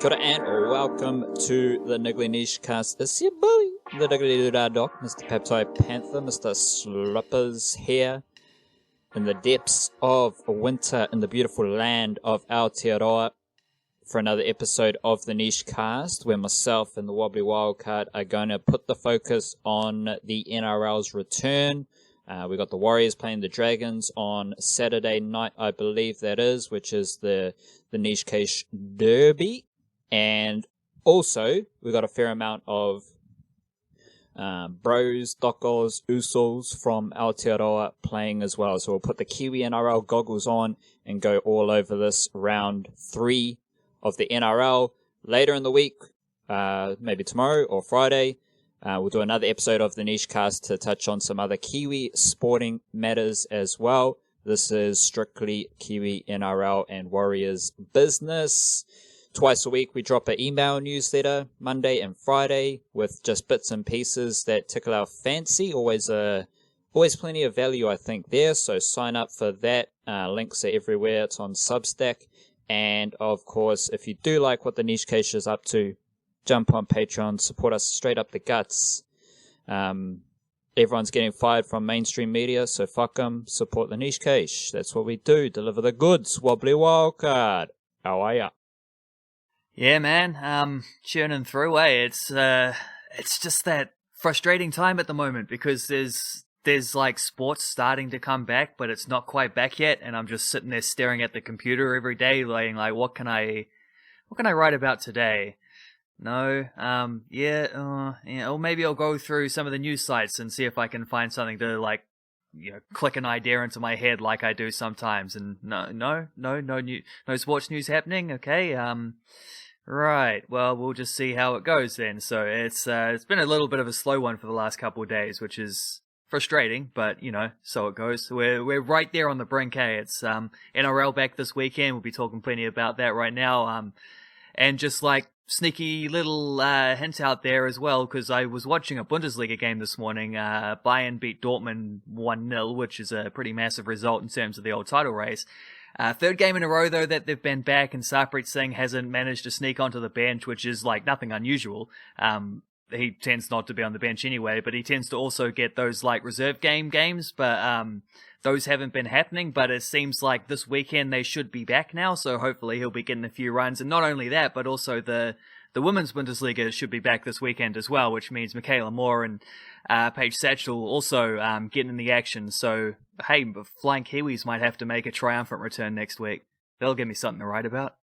Kia ora and welcome to the Niggly Niche Cast. It's your boy, the Niggly Doc, Mr. Peptide Panther, Mr. Slippers here in the depths of winter in the beautiful land of Aotearoa for another episode of the Niche Cast, where myself and the Wobbly Wildcard are going to put the focus on the NRL's return. We got the Warriors playing the Dragons on Saturday night, I believe that is, which is the Niche Case Derby. And also, we got a fair amount of Bros, Docos, Usos from Aotearoa playing as well. So we'll put the Kiwi NRL goggles on and go all over this round 3 of the NRL. Later in the week, maybe tomorrow or Friday, we'll do another episode of the Niche Cast to touch on some other Kiwi sporting matters as well. This is strictly Kiwi NRL and Warriors business. Twice a week, we drop an email newsletter, Monday and Friday, with just bits and pieces that tickle our fancy. Always plenty of value, I think, there. So sign up for that. Links are everywhere. It's on Substack. And, of course, if you do like what the Niche Case is up to, jump on Patreon, support us straight up the guts. Everyone's getting fired from mainstream media, so fuck them. Support the Niche Case. That's what we do. Deliver the goods. Wobbly Wildcard. How are ya? Yeah, man. Churning through, it's just that frustrating time at the moment because there's like sports starting to come back, but it's not quite back yet, and I'm just sitting there staring at the computer every day, like, what can I write about today? No, or maybe I'll go through some of the news sites and see if I can find something to click an idea into my head like I do sometimes. And no sports news happening. Okay, right. Well, we'll just see how it goes then. So it's been a little bit of a slow one for the last couple of days, which is frustrating, but so it goes. We're right there on the brink. Hey, it's NRL back this weekend. We'll be talking plenty about that right now. And just like sneaky little hint out there as well, because I was watching a Bundesliga game this morning. Bayern beat Dortmund 1-0, which is a pretty massive result in terms of the old title race. Third game in a row, though, that they've been back, and Sarpreet Singh hasn't managed to sneak onto the bench, which is like nothing unusual. He tends not to be on the bench anyway, but he tends to also get those like reserve games, but those haven't been happening. But it seems like this weekend they should be back now, so hopefully he'll be getting a few runs. And not only that, but also the Women's Bundesliga should be back this weekend as well, which means Michaela Moore and Paige Satchel also getting in the action. So, hey, Flying Kiwis might have to make a triumphant return next week. That'll give me something to write about.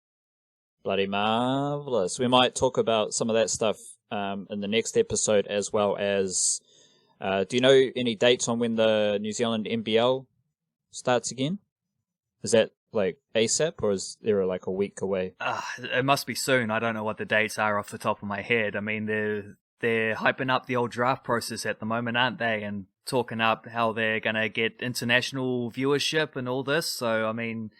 Bloody marvellous. We might talk about some of that stuff in the next episode, as well as do you know any dates on when the New Zealand NBL starts again? Is that like ASAP, or is there like a week away? It must be soon. I don't know what the dates are off the top of my head. I mean, they're hyping up the old draft process at the moment, aren't they? And talking up how they're gonna get international viewership and all this. So I mean,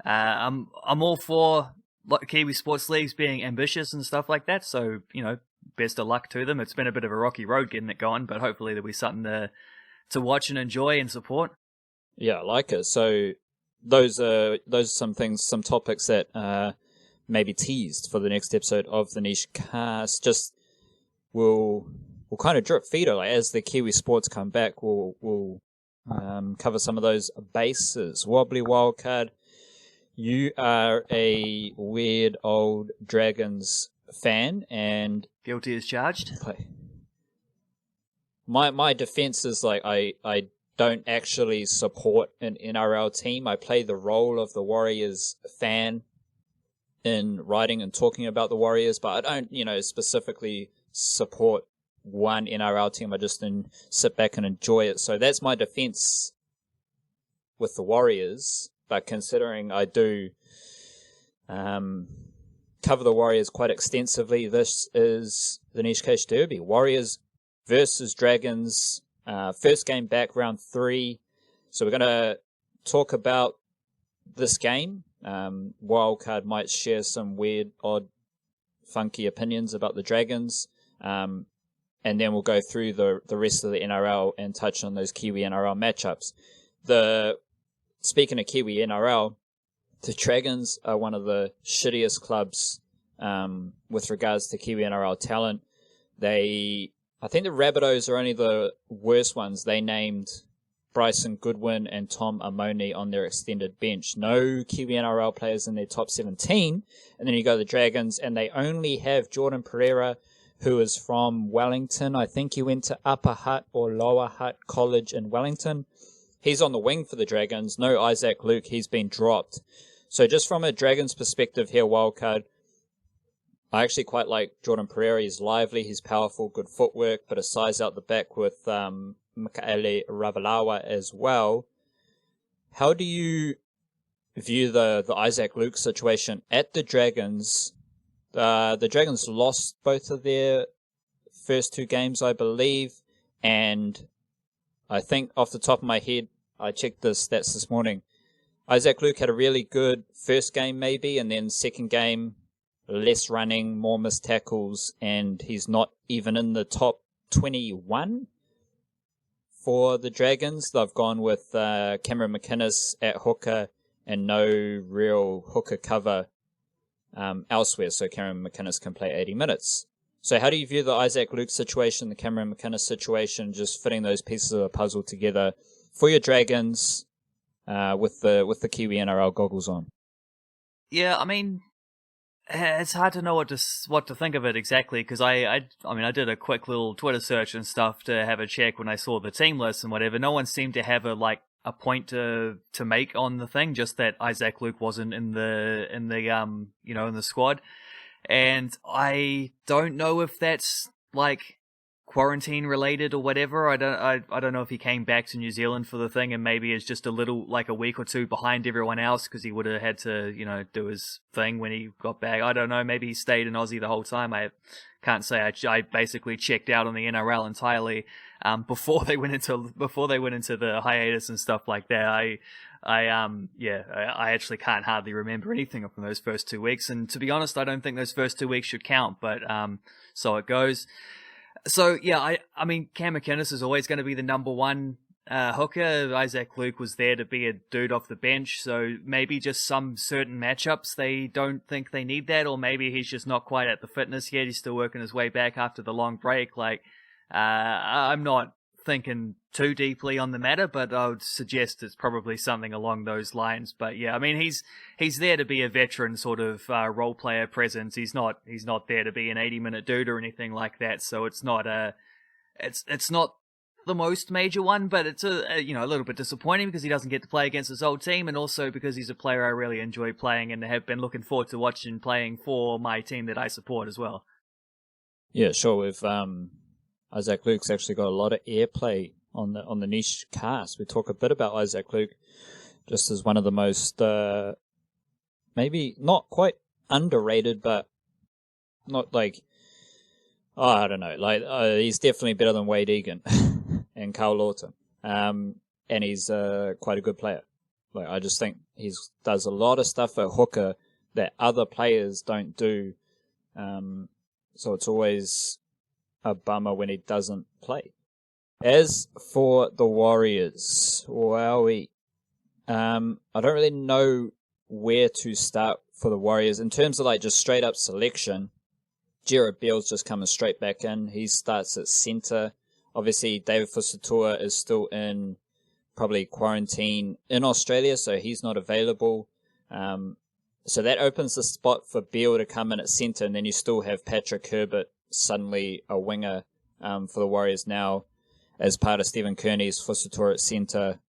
I'm all for Kiwi sports leagues being ambitious and stuff like that. So best of luck to them. It's been a bit of a rocky road getting it going, but hopefully there'll be something to watch and enjoy and support. Yeah, I like it. So those are some topics that may be teased for the next episode of the Niche Cast. Just we'll kind of drip feed it, like, as the Kiwi sports come back. We'll cover some of those bases. Wobbly Wildcard, you are a weird old Dragons fan, and guilty as charged. My defense is like I don't actually support an NRL team. I play the role of the Warriors fan in writing and talking about the Warriors, but I don't specifically support one NRL team. I just sit back and enjoy it. So that's my defense with the Warriors. But considering I do cover the Warriors quite extensively, this is the Niche Case Derby. Warriors versus Dragons. First game back, round 3. So we're going to talk about this game. Wildcard might share some weird, odd, funky opinions about the Dragons. And then we'll go through the rest of the NRL and touch on those Kiwi NRL matchups. Speaking of Kiwi NRL, the Dragons are one of the shittiest clubs with regards to Kiwi NRL talent. I think the Rabbitohs are only the worst ones. They named Bryson Goodwin and Tom Amoni on their extended bench. No Kiwi NRL players in their top 17. And then you go to the Dragons, and they only have Jordan Pereira, who is from Wellington. I think he went to Upper Hutt or Lower Hutt College in Wellington. He's on the wing for the Dragons. No Isaac Luke. He's been dropped. So just from a Dragons perspective here, wildcard, I actually quite like Jordan Pereira. He's lively, he's powerful, good footwork, but a size out the back with Mikaele Ravalawa as well. How do you view the Isaac Luke situation at the Dragons? The Dragons lost both of their first two games, I believe, and I think off the top of my head, I checked the stats this morning, Isaac Luke had a really good first game maybe, and then second game, less running, more missed tackles, and he's not even in the top 21 for the Dragons. They've gone with Cameron McInnes at hooker and no real hooker cover elsewhere, so Cameron McInnes can play 80 minutes. So how do you view the Isaac Luke situation, the Cameron McInnes situation, just fitting those pieces of a puzzle together for your Dragons with the Kiwi NRL goggles on? Yeah, I mean, it's hard to know what to think of it exactly, because I did a quick little Twitter search and stuff to have a check when I saw the team list and whatever. No one seemed to have a point to make on the thing, just that Isaac Luke wasn't in the squad, and I don't know if that's like quarantine related or whatever. I don't know if he came back to New Zealand for the thing and maybe is just a little, like a week or two behind everyone else because he would have had to, do his thing when he got back. I don't know. Maybe he stayed in Aussie the whole time. I can't say. I basically checked out on the NRL entirely before they went into the hiatus and stuff like that. I actually can't hardly remember anything from those first 2 weeks. And to be honest, I don't think those first 2 weeks should count. But so it goes. So, yeah, I mean, Cam McInnes is always going to be the number one hooker. Isaac Luke was there to be a dude off the bench, so maybe just some certain matchups they don't think they need that, or maybe he's just not quite at the fitness yet. He's still working his way back after the long break. I'm not thinking too deeply on the matter, but I would suggest it's probably something along those lines. But yeah, I mean, he's there to be a veteran sort of role player presence. He's not there to be an 80-minute dude or anything like that. So it's not it's not the most major one, but it's a little bit disappointing because he doesn't get to play against his old team, and also because he's a player I really enjoy playing and have been looking forward to watching playing for my team that I support as well. Yeah, sure. With Isaac Luke's actually got a lot of airplay on the niche cast. We talk a bit about Isaac Luke just as one of the most maybe not quite underrated, but not like, I don't know, he's definitely better than Wade Egan and Carl Lawton, and he's quite a good player. I just think he does a lot of stuff at hooker that other players don't do, so it's always a bummer when he doesn't play. As for the Warriors, wowie, I don't really know where to start for the Warriors in terms of just straight up selection. Jared Beale's just coming straight back in. He starts at centre. Obviously, David Fusitu'a is still in probably quarantine in Australia, so he's not available. So that opens the spot for Beale to come in at centre, and then you still have Patrick Herbert suddenly a winger for the Warriors now as part of Stephen Kearney's Fusitu'a at centre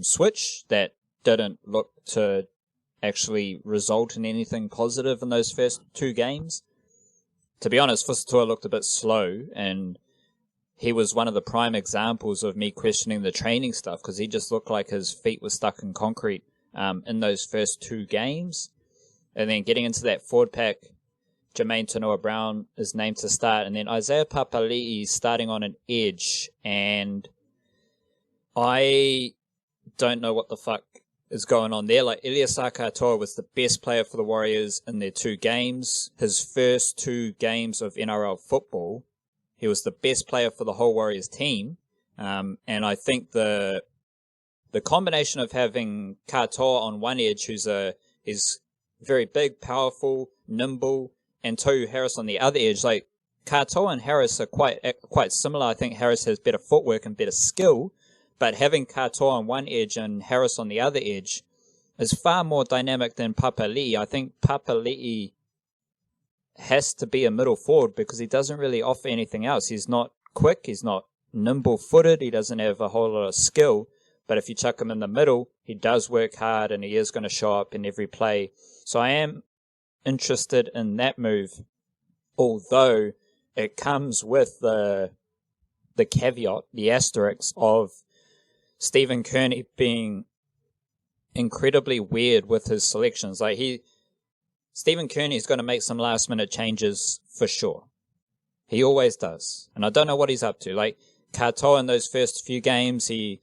switch that didn't look to actually result in anything positive in those first two games. To be honest, Fusitu'a looked a bit slow, and he was one of the prime examples of me questioning the training stuff because he just looked like his feet were stuck in concrete in those first two games. And then getting into that forward pack, Jermaine Tanoa-Brown is named to start, and then Isaiah Papali'i starting on an edge, and I don't know what the fuck is going on there. Iliasa Katoa was the best player for the Warriors in their two games. His first two games of NRL football, he was the best player for the whole Warriors team, and I think the combination of having Katoa on one edge, he's very big, powerful, nimble, and Tohu Harris on the other edge. Like, Katoa and Harris are quite similar. I think Harris has better footwork and better skill, but having Katoa on one edge and Harris on the other edge is far more dynamic than Papali'i. I think Papali'i has to be a middle forward because he doesn't really offer anything else. He's not quick, he's not nimble-footed, he doesn't have a whole lot of skill, but if you chuck him in the middle, he does work hard and he is going to show up in every play. So I am interested in that move, although it comes with the caveat, the asterisk of Stephen Kearney being incredibly weird with his selections. Like, Stephen Kearney is going to make some last minute changes for sure. He always does. And I don't know what he's up to. Like, Katoa in those first few games, he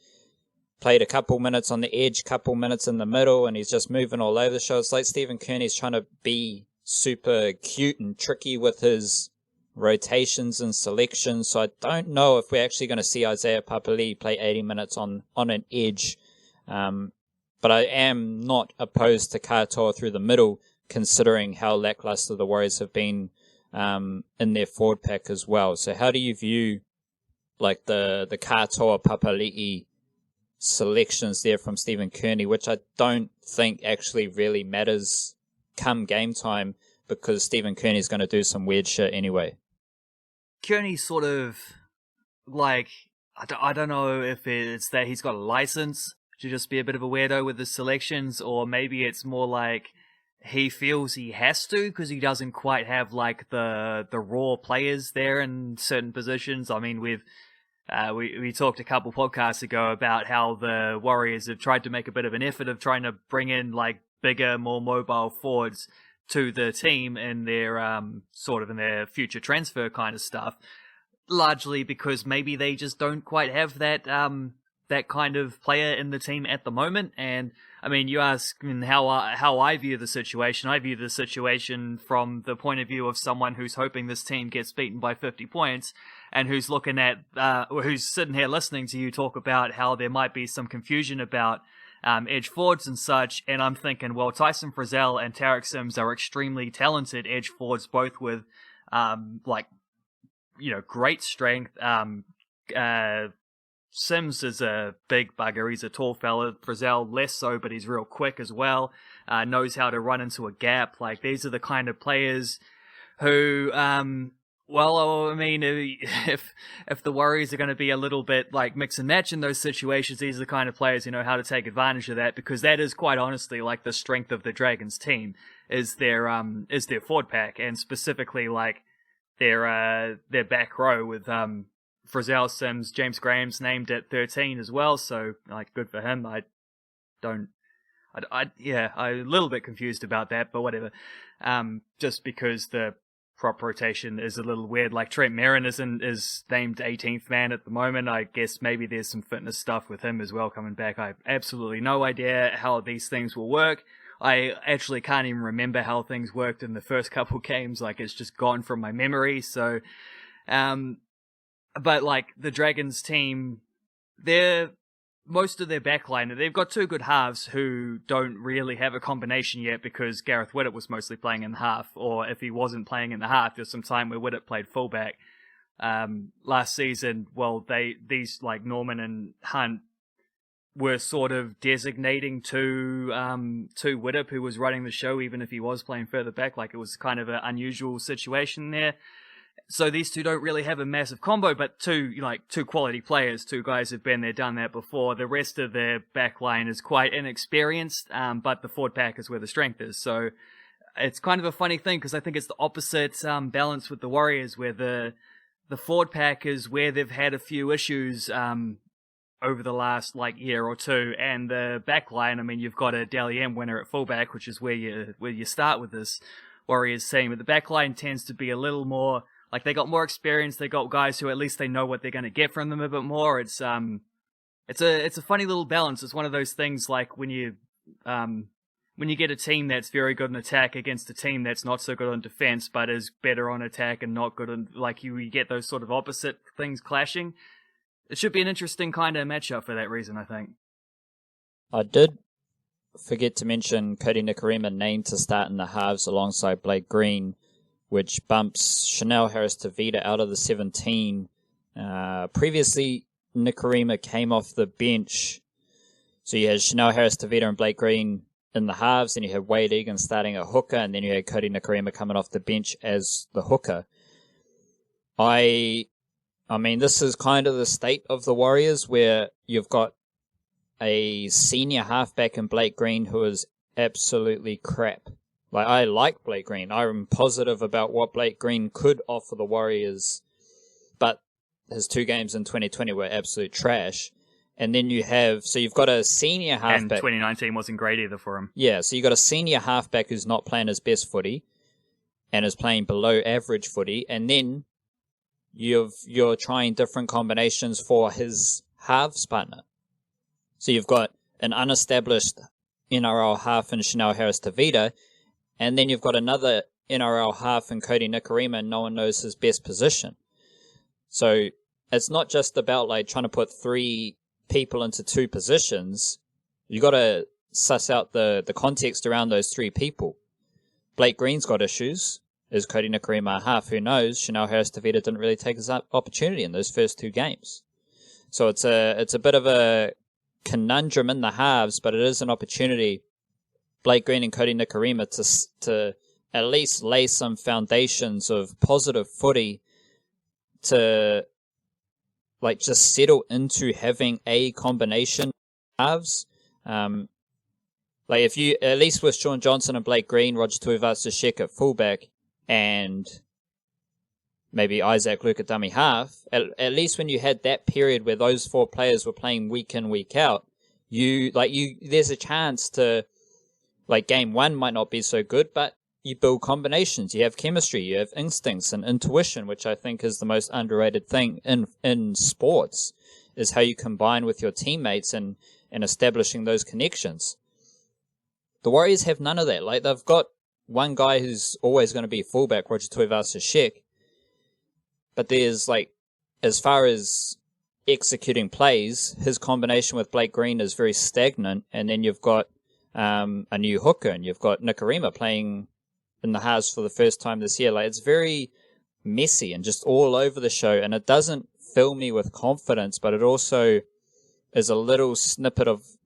played a couple minutes on the edge, couple minutes in the middle, and he's just moving all over the show. It's like Stephen Kearney's trying to be super cute and tricky with his rotations and selections. So I don't know if we're actually going to see Isaiah Papali'i play 80 minutes on an edge. But I am not opposed to Katoa through the middle, considering how lackluster the Warriors have been in their forward pack as well. So how do you view like the Katoa Papali'i selections there from Stephen Kearney, which I don't think actually really matters come game time because Stephen Kearney is going to do some weird shit anyway? Kearney's sort of like, I don't know if it's that he's got a license to just be a bit of a weirdo with the selections, or maybe it's more like he feels he has to because he doesn't quite have like the raw players there in certain positions. I mean, we talked a couple podcasts ago about how the Warriors have tried to make a bit of an effort of trying to bring in like bigger, more mobile forwards to the team in their sort of in their future transfer kind of stuff, largely because maybe they just don't quite have that that kind of player in the team at the moment. And I mean, you ask how I view the situation. I view the situation from the point of view of someone who's hoping this team gets beaten by 50 points and who's looking at, who's sitting here listening to you talk about how there might be some confusion about edge forwards and such. And I'm thinking, well, Tyson Frizzell and Tarek Sims are extremely talented edge forwards, both with, great strength. Sims is a big bugger. He's a tall fella. Frizzell less so, but he's real quick as well. Knows how to run into a gap. Like, these are the kind of players who, if the Warriors are going to be a little bit like mix and match in those situations, these are the kind of players who know how to take advantage of that, because that is quite honestly like the strength of the Dragons team is their forward pack, and specifically like their back row with Frizzell, Sims, James Graham's named at 13 as well, so like good for him. I'm a little bit confused about that, but whatever. Just because the prop rotation is a little weird. Like Trent Merrin is named 18th man at the moment. I guess maybe there's some fitness stuff with him as well coming back. I have absolutely no idea how these things will work. I actually can't even remember how things worked in the first couple games. Like, it's just gone from my memory. So, but like the Dragons team, most of their backline, they've got two good halves who don't really have a combination yet because Gareth Widdop was mostly playing in the half, or if he wasn't playing in the half, there's some time where Widdop played fullback. Last season, well, these like Norman and Hunt were sort of designating to Widdop, who was running the show, even if he was playing further back. Like, it was kind of an unusual situation there. So these two don't really have a massive combo, but two quality players, two guys who've been there, done that before. The rest of their back line is quite inexperienced, but the forward pack is where the strength is. So it's kind of a funny thing, because I think it's the opposite balance with the Warriors, where the forward pack is where they've had a few issues over the last year or two, and the back line, I mean, you've got a Dally M winner at fullback, which is where you start with this Warriors team. But the back line tends to be a little more, like, they got more experience. They got guys who at least they know what they're going to get from them a bit more. It's a funny little balance. It's one of those things like when you get a team that's very good in attack against a team that's not so good on defense but is better on attack and not good on, like, you get those sort of opposite things clashing. It should be an interesting kind of matchup for that reason, I think. I did forget to mention Cody Nikorima named to start in the halves alongside Blake Green, which bumps Chanel Harris-Tavita out of the 17. Previously, Nikorima came off the bench. So you had Chanel Harris-Tavita and Blake Green in the halves, and you had Wade Egan starting at hooker, and then you had Cody Nikorima coming off the bench as the hooker. I mean, this is kind of the state of the Warriors, where you've got a senior halfback in Blake Green who is absolutely crap. Like, I like Blake Green. I'm positive about what Blake Green could offer the Warriors, but his 2 games in 2020 were absolute trash. And then you've got a senior halfback. And 2019 wasn't great either for him. Yeah, so you've got a senior halfback who's not playing his best footy and is playing below average footy. And then you're trying different combinations for his halves partner. So you've got an unestablished NRL half in Chanel Harris-Tavita, and then you've got another NRL half in Cody Nikorima, and no one knows his best position. So it's not just about like trying to put 3 people into 2 positions. You got to suss out the context around those 3 people. Blake Green's got issues. Is Cody Nikorima a half? Who knows? Chanel Harris-Tavita didn't really take his opportunity in those first 2 games. So it's a bit of a conundrum in the halves, but it is an opportunity, Blake Green and Cody Nikorima, to at least lay some foundations of positive footy to like just settle into having a combination halves. Like if you, at least with Sean Johnson and Blake Green, Roger Tuivasa-Sheck at fullback, and maybe Isaac Luke at dummy half, at least when you had that period where those 4 players were playing week in, week out, there's a chance to, like, game 1 might not be so good, but you build combinations, you have chemistry, you have instincts and intuition, which I think is the most underrated thing in sports, is how you combine with your teammates and establishing those connections. The Warriors have none of that. Like, they've got one guy who's always going to be fullback, Roger Tuivasa-Sheck, but there's, like, as far as executing plays, his combination with Blake Green is very stagnant, and then you've got a new hooker, and you've got Nikorima playing in the halves for the first time this year. Like, it's very messy and just all over the show, and it doesn't fill me with confidence, but it also is a little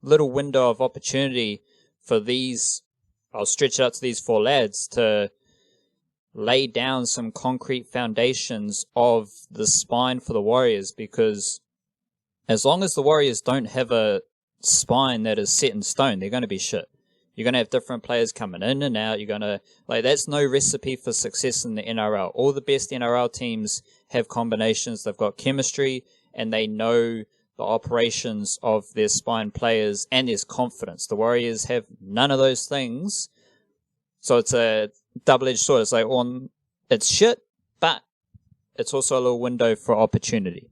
window of opportunity for these, I'll stretch it out to these 4 lads to lay down some concrete foundations of the spine for the Warriors, because as long as the Warriors don't have a spine that is set in stone, they're going to be shit. You're going to have different players coming in and out. You're going to, like, that's no recipe for success in the NRL. All the best NRL teams have combinations. They've got chemistry and they know the operations of their spine players, and there's confidence. The Warriors have none of those things. So it's a double-edged sword. It's like, it's shit, but it's also a little window for opportunity.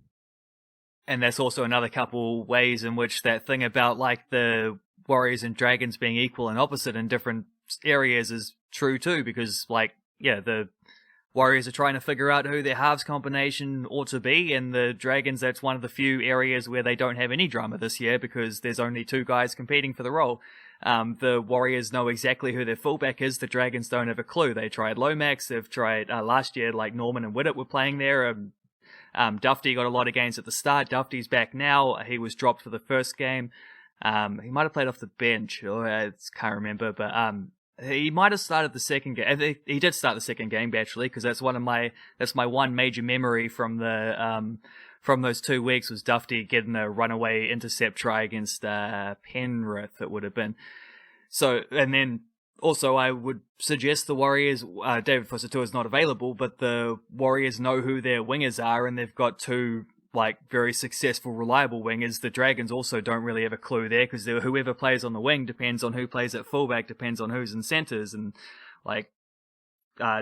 And there's also another couple ways in which that thing about like the Warriors and Dragons being equal and opposite in different areas is true too, because like, yeah, the Warriors are trying to figure out who their halves combination ought to be, and the Dragons, that's one of the few areas where they don't have any drama this year because there's only 2 guys competing for the role. The Warriors know exactly who their fullback is. The Dragons don't have a clue. They tried Lomax. They've tried last year, like Norman and Widdett were playing there. Duffy got a lot of games at the start. Duffy's back now. He was dropped for the first game. He might have played off the bench, or I can't remember, but he might have started the second game. He did start the second game actually, because that's my one major memory from the from those 2 weeks was Duffy getting a runaway intercept try against Penrith. It would have been. So, and then also I would suggest the Warriors. David Fusitu'a is not available, but the Warriors know who their wingers are, and they've got 2 like very successful, reliable wingers. The Dragons also don't really have a clue there, because whoever plays on the wing depends on who plays at fullback, depends on who's in centres, and like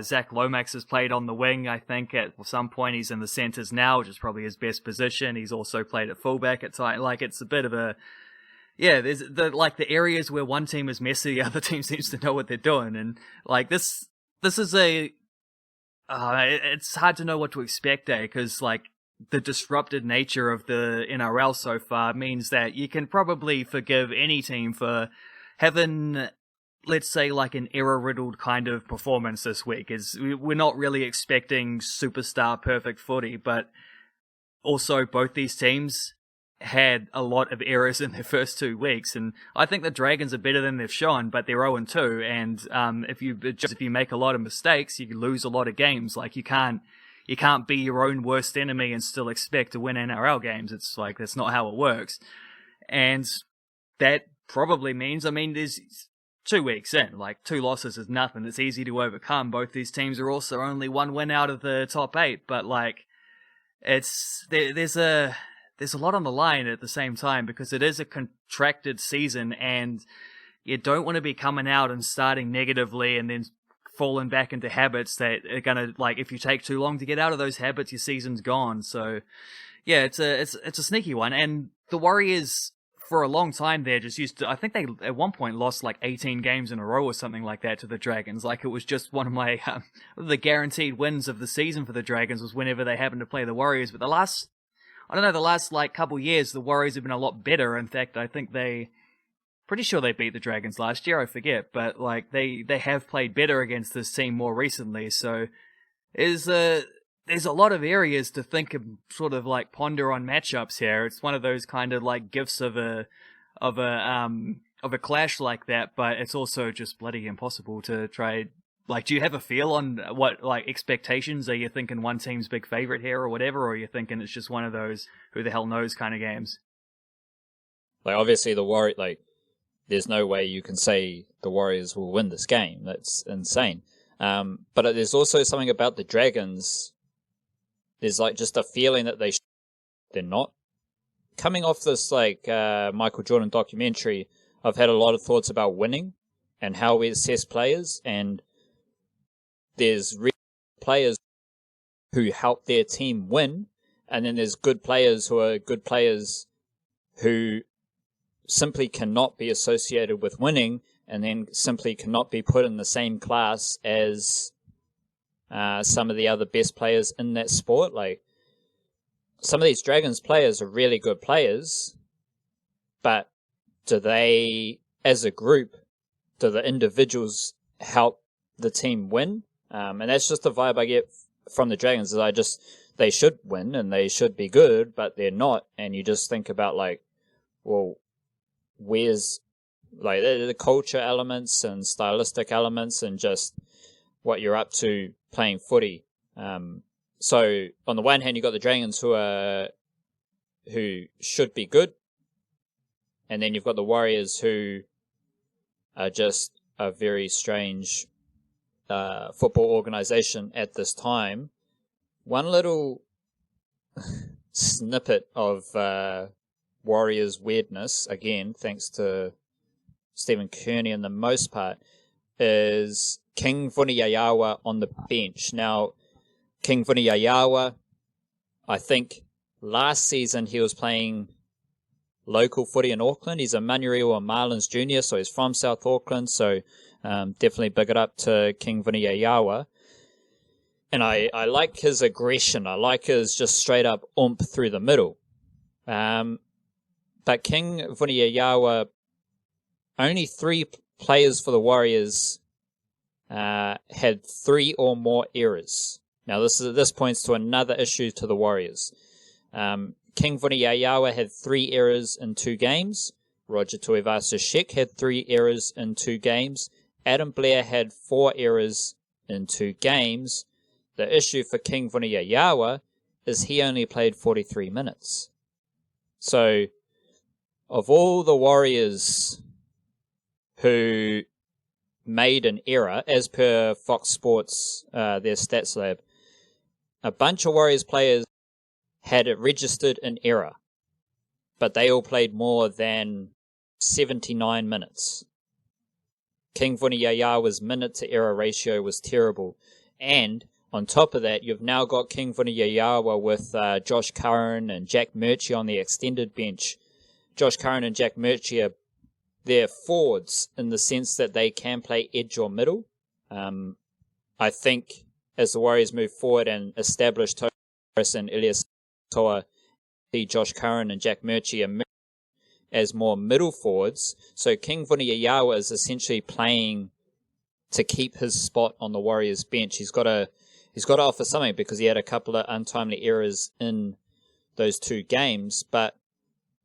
Zach Lomax has played on the wing. I think at some point he's in the centres now, which is probably his best position. He's also played at fullback at times. Like, it's a bit of a, yeah, there's the areas where one team is messy, the other team seems to know what they're doing, and like this is it's hard to know what to expect there, because like the disrupted nature of the NRL so far means that you can probably forgive any team for having, let's say, like an error-riddled kind of performance this week. We're not really expecting superstar perfect footy, but also both these teams had a lot of errors in their first 2 weeks, and I think the Dragons are better than they've shown, but they're 0-2, and if you make a lot of mistakes, you lose a lot of games. Like, you can't be your own worst enemy and still expect to win NRL games. It's like, that's not how it works. And that probably means, there's 2 weeks in, like 2 losses is nothing. It's easy to overcome. Both these teams are also only 1 win out of the top 8, but like, there's a lot on the line at the same time, because it is a contracted season, and you don't want to be coming out and starting negatively and then falling back into habits that are gonna, like, if you take too long to get out of those habits, your season's gone. So yeah, it's a sneaky one. And the Warriors, for a long time there, just used to, I think they at one point lost like 18 games in a row or something like that to the Dragons. Like, it was just one of my the guaranteed wins of the season for the Dragons was whenever they happened to play the Warriors. But the last like couple years, the Warriors have been a lot better. In fact, I think pretty sure they beat the Dragons last year, I forget, but like they have played better against this team more recently. So there's a lot of areas to think of, sort of like ponder on matchups here. It's one of those kind of like gifts of a clash like that, but it's also just bloody impossible to try. Like, do you have a feel on what, like, expectations? Are you thinking one team's big favorite here or whatever, or are you thinking it's just one of those who the hell knows kind of games? Like, obviously there's no way you can say the Warriors will win this game. That's insane. But there's also something about the Dragons. There's like just a feeling that they're not. Coming off this like Michael Jordan documentary, I've had a lot of thoughts about winning and how we assess players, and there's players who help their team win, and then there's good players who are good players who simply cannot be associated with winning, and then simply cannot be put in the same class as some of the other best players in that sport. Like, some of these Dragons players are really good players, but do they, as a group, do the individuals help the team win? And that's just the vibe I get from the Dragons, is they should win and they should be good, but they're not. And you just think about, like, well, where's like the culture elements and stylistic elements and just what you're up to playing footy. So on the one hand, you got the Dragons who should be good, and then you've got the Warriors who are just a very strange football organization at this time. One little snippet of Warriors weirdness, again, thanks to Stephen Kearney in the most part, is King Vuniyayawa on the bench. Now, King Vuniyayawa, I think last season he was playing local footy in Auckland. He's a Manurewa Marlins junior, so he's from South Auckland, so definitely big it up to King Vuniyayawa. And I like his aggression. I like his just straight up oomph through the middle. But King Vuniyayawa, only 3 players for the Warriors had 3 or more errors. Now this points to another issue to the Warriors. King Vuniyayawa had 3 errors in 2 games. Roger Tuivasa-Sheck had 3 errors in 2 games. Adam Blair had 4 errors in 2 games. The issue for King Vuniyayawa is he only played 43 minutes. So, of all the Warriors who made an error, as per Fox Sports, their stats lab, a bunch of Warriors players had it registered an error, but they all played more than 79 minutes. King Vuniyayawa's minute-to-error ratio was terrible. And on top of that, you've now got King Vuniyayawa with Josh Curran and Jack Murchie on the extended bench. Josh Curran and Jack Murchie they're forwards in the sense that they can play edge or middle. I think as the Warriors move forward and establish Harris and Elias Toa, see Josh Curran and Jack Murchie as more middle forwards. So King Vuniyayawa is essentially playing to keep his spot on the Warriors bench. He's got to offer something because he had a couple of untimely errors in those 2 games. But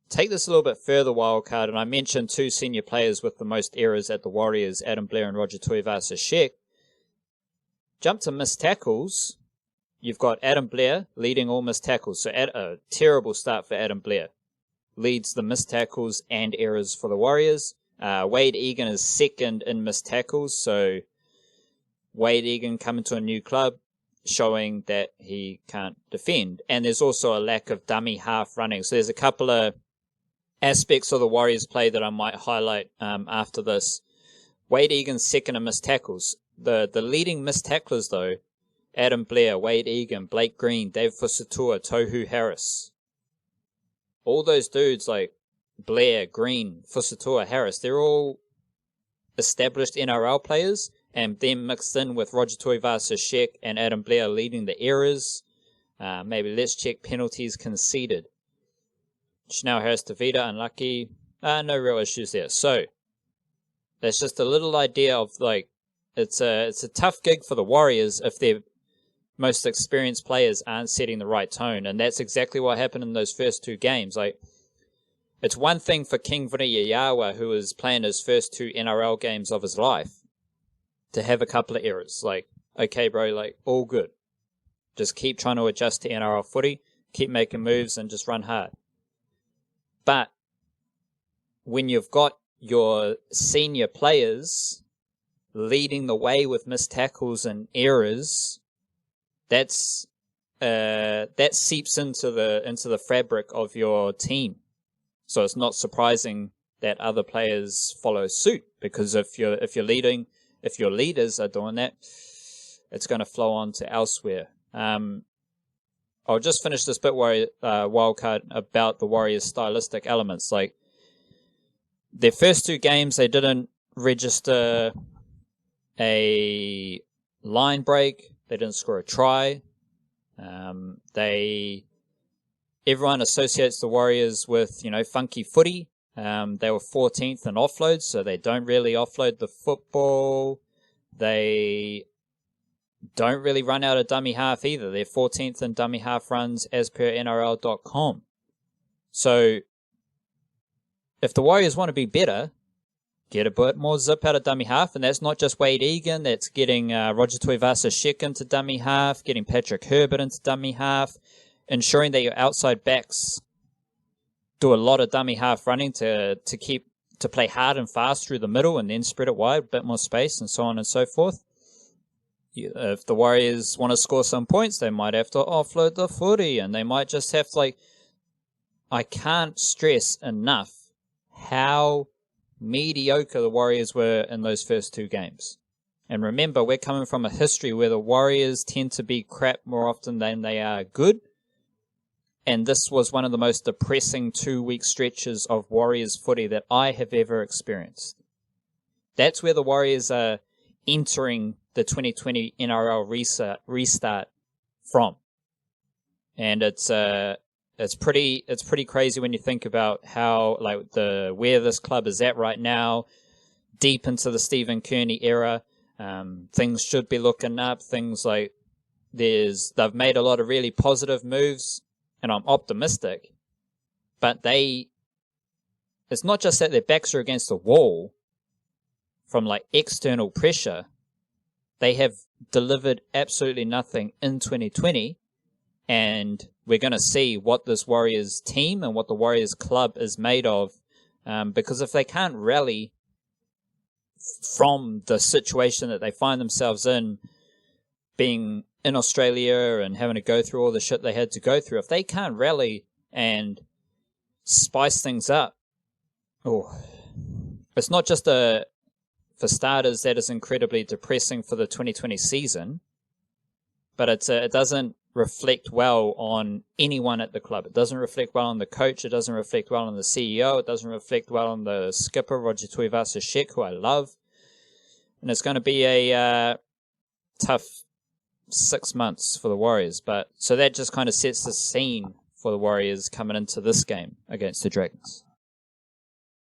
take this a little bit further, Wildcard, and I mentioned 2 senior players with the most errors at the Warriors, Adam Blair and Roger Tuivasa-Sheck. Jump to missed tackles. You've got Adam Blair leading all missed tackles. So a terrible start for Adam Blair. Leads the missed tackles and errors for the Warriors. Wade Egan is second in missed tackles. So Wade Egan coming to a new club, showing that he can't defend. And there's also a lack of dummy half running. So there's a couple of aspects of the Warriors play that I might highlight after this. Wade Egan's second in missed tackles. The leading missed tacklers, though, Adam Blair, Wade Egan, Blake Green, Dave Fusatua, Tohu Harris. All those dudes like Blair, Green, Fusatua, Harris, they're all established NRL players, and then mixed in with Roger Tuivasa-Sheck and Adam Blair leading the errors. Maybe let's check penalties conceded. Chanel Harris-Tavita, unlucky. No real issues there. So, that's just a little idea of, like, it's a tough gig for the Warriors if their most experienced players aren't setting the right tone. And that's exactly what happened in those first 2 games. Like, it's one thing for King Vuniyayawa, who is playing his first 2 NRL games of his life, to have a couple of errors. Like, okay, bro, like, all good. Just keep trying to adjust to NRL footy, keep making moves, and just run hard. But when you've got your senior players leading the way with missed tackles and errors, that seeps into the fabric of your team. So it's not surprising that other players follow suit, because if your leaders are doing that, it's going to flow on to elsewhere. I'll just finish this bit where Wildcard about the Warriors' stylistic elements. Like, their first 2 games, they didn't register a line break. They didn't score a try. Everyone associates the Warriors with, funky footy. They were 14th in offloads, so they don't really offload the football. They don't really run out of dummy half either. They're 14th in dummy half runs as per NRL.com. So, if the Warriors want to be better, get a bit more zip out of dummy half, and that's not just Wade Egan, that's getting Roger Tuivasa-Sheck into dummy half, getting Patrick Herbert into dummy half, ensuring that your outside backs do a lot of dummy half running to play hard and fast through the middle and then spread it wide, a bit more space, and so on and so forth. If the Warriors want to score some points, they might have to offload the footy, and they might just have to, I can't stress enough how mediocre the Warriors were in those first 2 games. And remember, we're coming from a history where the Warriors tend to be crap more often than they are good. And this was one of the most depressing 2-week stretches of Warriors footy that I have ever experienced. That's where the Warriors are entering the 2020 NRL restart from. And it's pretty crazy when you think about how, where this club is at right now, deep into the Stephen Kearney era. Things should be looking up. Things like they've made a lot of really positive moves, and I'm optimistic. But it's not just that their backs are against the wall from external pressure. They have delivered absolutely nothing in 2020, and we're going to see what this Warriors team and what the Warriors club is made of, because if they can't rally from the situation that they find themselves in, being in Australia and having to go through all the shit they had to go through, if they can't rally and spice things up, it's not just for starters, that is incredibly depressing for the 2020 season, but it doesn't reflect well on anyone at the club. It doesn't reflect well on the coach. It doesn't reflect well on the CEO. It doesn't reflect well on the skipper, Roger Tuivasa-Sheck, who I love. And it's going to be a tough 6 months for the Warriors. So that just kind of sets the scene for the Warriors coming into this game against the Dragons.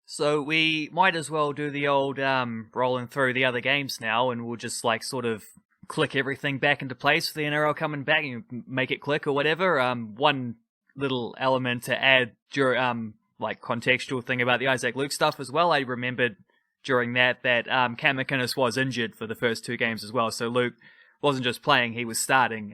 So we might as well do the old rolling through the other games now, and we'll just like sort of click everything back into place for the NRL coming back and make it click or whatever. One little element to add, like contextual thing about the Isaac Luke stuff as well. I remembered during that Cam McInnes was injured for the first 2 games as well, so Luke wasn't just playing, he was starting.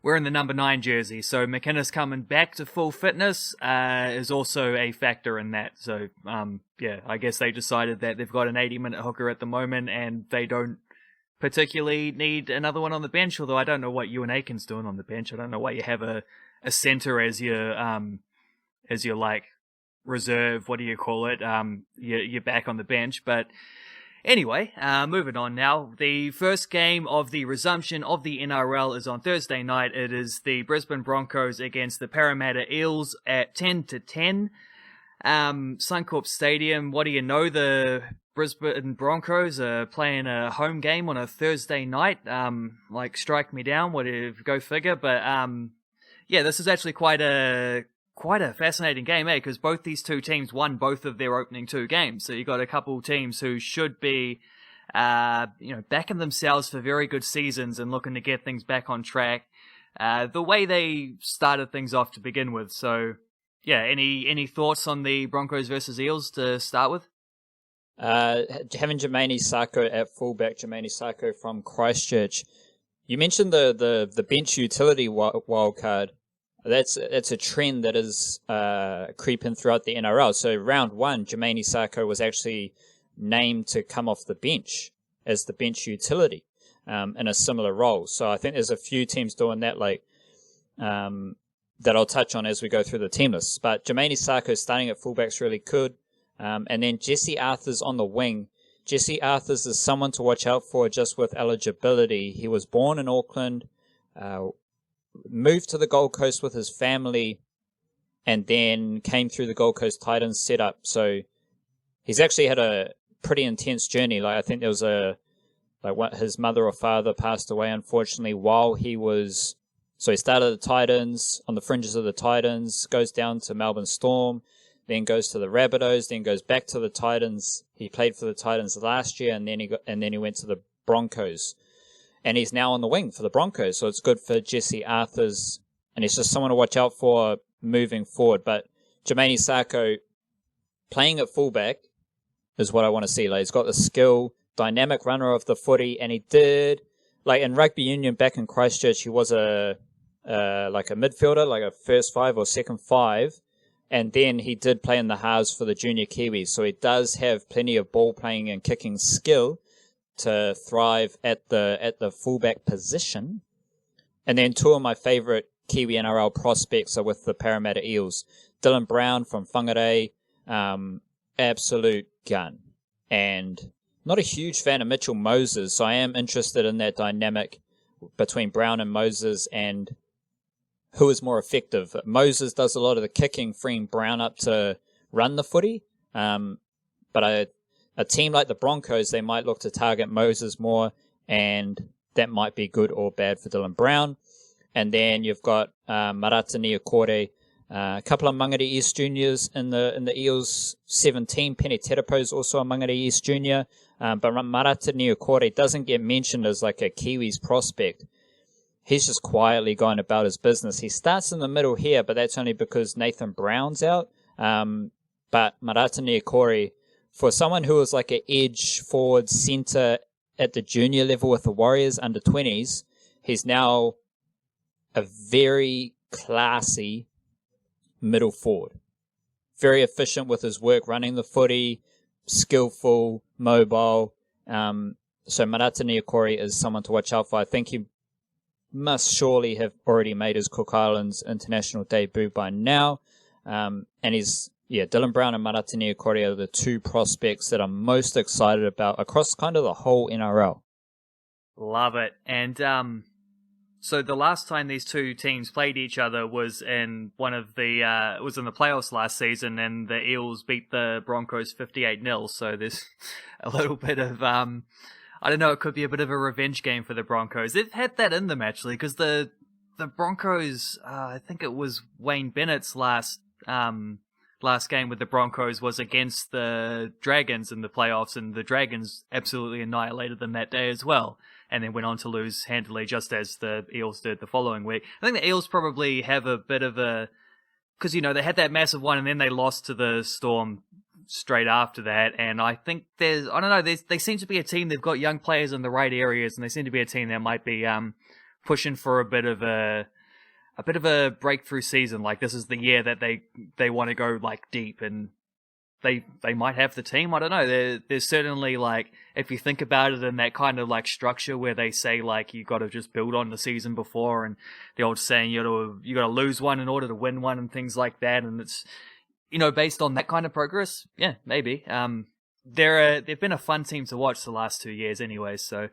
We're in the number 9 jersey, so McInnes coming back to full fitness is also a factor in that. So, I guess they decided that they've got an 80-minute hooker at the moment, and they don't particularly need another one on the bench, although I don't know what Ewan Aiken's doing on the bench. I don't know why you have a centre as your like reserve, what do you call it? You're back on the bench, but anyway, moving on now. The first game of the resumption of the NRL is on Thursday night. It is the Brisbane Broncos against the Parramatta Eels at 10-10. Suncorp Stadium, what do you know? The Brisbane Broncos are playing a home game on a Thursday night. Strike me down, go figure. But this is actually quite a fascinating game, because both these two teams won both of their opening 2 games. So you got a couple teams who should be, backing themselves for very good seasons and looking to get things back on track. The way they started things off to begin with. So, any thoughts on the Broncos versus Eels to start with? Having Jermaine Sako at fullback, Jermaine Sako from Christchurch. You mentioned the bench utility wildcard. That's a trend that is creeping throughout the NRL. So round 1, Jermaine Sako was actually named to come off the bench as the bench utility in a similar role. So I think there's a few teams doing that, that I'll touch on as we go through the team lists. But Jermaine Sako starting at fullback's really good. And then Jesse Arthur's on the wing. Jesse Arthur's is someone to watch out for just with eligibility. He was born in Auckland, moved to the Gold Coast with his family, and then came through the Gold Coast Titans setup. So he's actually had a pretty intense journey. I think there was his mother or father passed away, unfortunately, while he was. So he started at the Titans, on the fringes of the Titans, goes down to Melbourne Storm, then goes to the Rabbitohs, then goes back to the Titans. He played for the Titans last year, and then he went to the Broncos. And he's now on the wing for the Broncos, so it's good for Jesse Arthurs, and he's just someone to watch out for moving forward. But Jermaine Sako playing at fullback is what I want to see. He's got the skill, dynamic runner of the footy, and he did, in rugby union back in Christchurch, he was a midfielder, like a first 5 or second 5, and then he did play in the halves for the junior Kiwis, so he does have plenty of ball playing and kicking skill to thrive at the fullback position. And then 2 of my favorite Kiwi NRL prospects are with the Parramatta Eels. Dylan Brown from Whangarei, absolute gun. And not a huge fan of Mitchell Moses, so I am interested in that dynamic between Brown and Moses and who is more effective. Moses does a lot of the kicking, freeing Brown up to run the footy. But a team like the Broncos, they might look to target Moses more, and that might be good or bad for Dylan Brown. And then you've got Marata Niokore, a couple of Mangere East juniors in the Eels 17. Penny Terapo's also a Mangere East junior, but Marata Niokore doesn't get mentioned as like a Kiwis prospect. He's just quietly going about his business. He starts in the middle here, but that's only because Nathan Brown's out. But Marata Niokore, for someone who was like an edge forward center at the junior level with the Warriors under 20s, he's now a very classy middle forward. Very efficient with his work running the footy, skillful, mobile. So Marata Niokore is someone to watch out for. I think he must surely have already made his Cook Islands international debut by now. And Dylan Brown and Marata Niokore are the 2 prospects that I'm most excited about across kind of the whole NRL. Love it. And so the last time these 2 teams played each other was in it was in the playoffs last season, and the Eels beat the Broncos 58-0. So there's a little bit of I don't know, it could be a bit of a revenge game for the Broncos. They've had that in them, actually, because the Broncos, I think it was Wayne Bennett's last last game with the Broncos was against the Dragons in the playoffs, and the Dragons absolutely annihilated them that day as well, and then went on to lose handily just as the Eels did the following week. I think the Eels probably have a bit of a... Because, they had that massive one, and then they lost to the Storm straight after that, and I think they seem to be a team, they've got young players in the right areas, and they seem to be a team that might be pushing for a bit of a breakthrough season. Like, this is the year that they want to go like deep, and they might have the team. I don't know. There's certainly, like, if you think about it in that kind of like structure where they say like you got to just build on the season before, and the old saying you got to lose one in order to win one and things like that, and it's based on that kind of progress. Yeah, maybe. They've been a fun team to watch the last 2 years anyway. So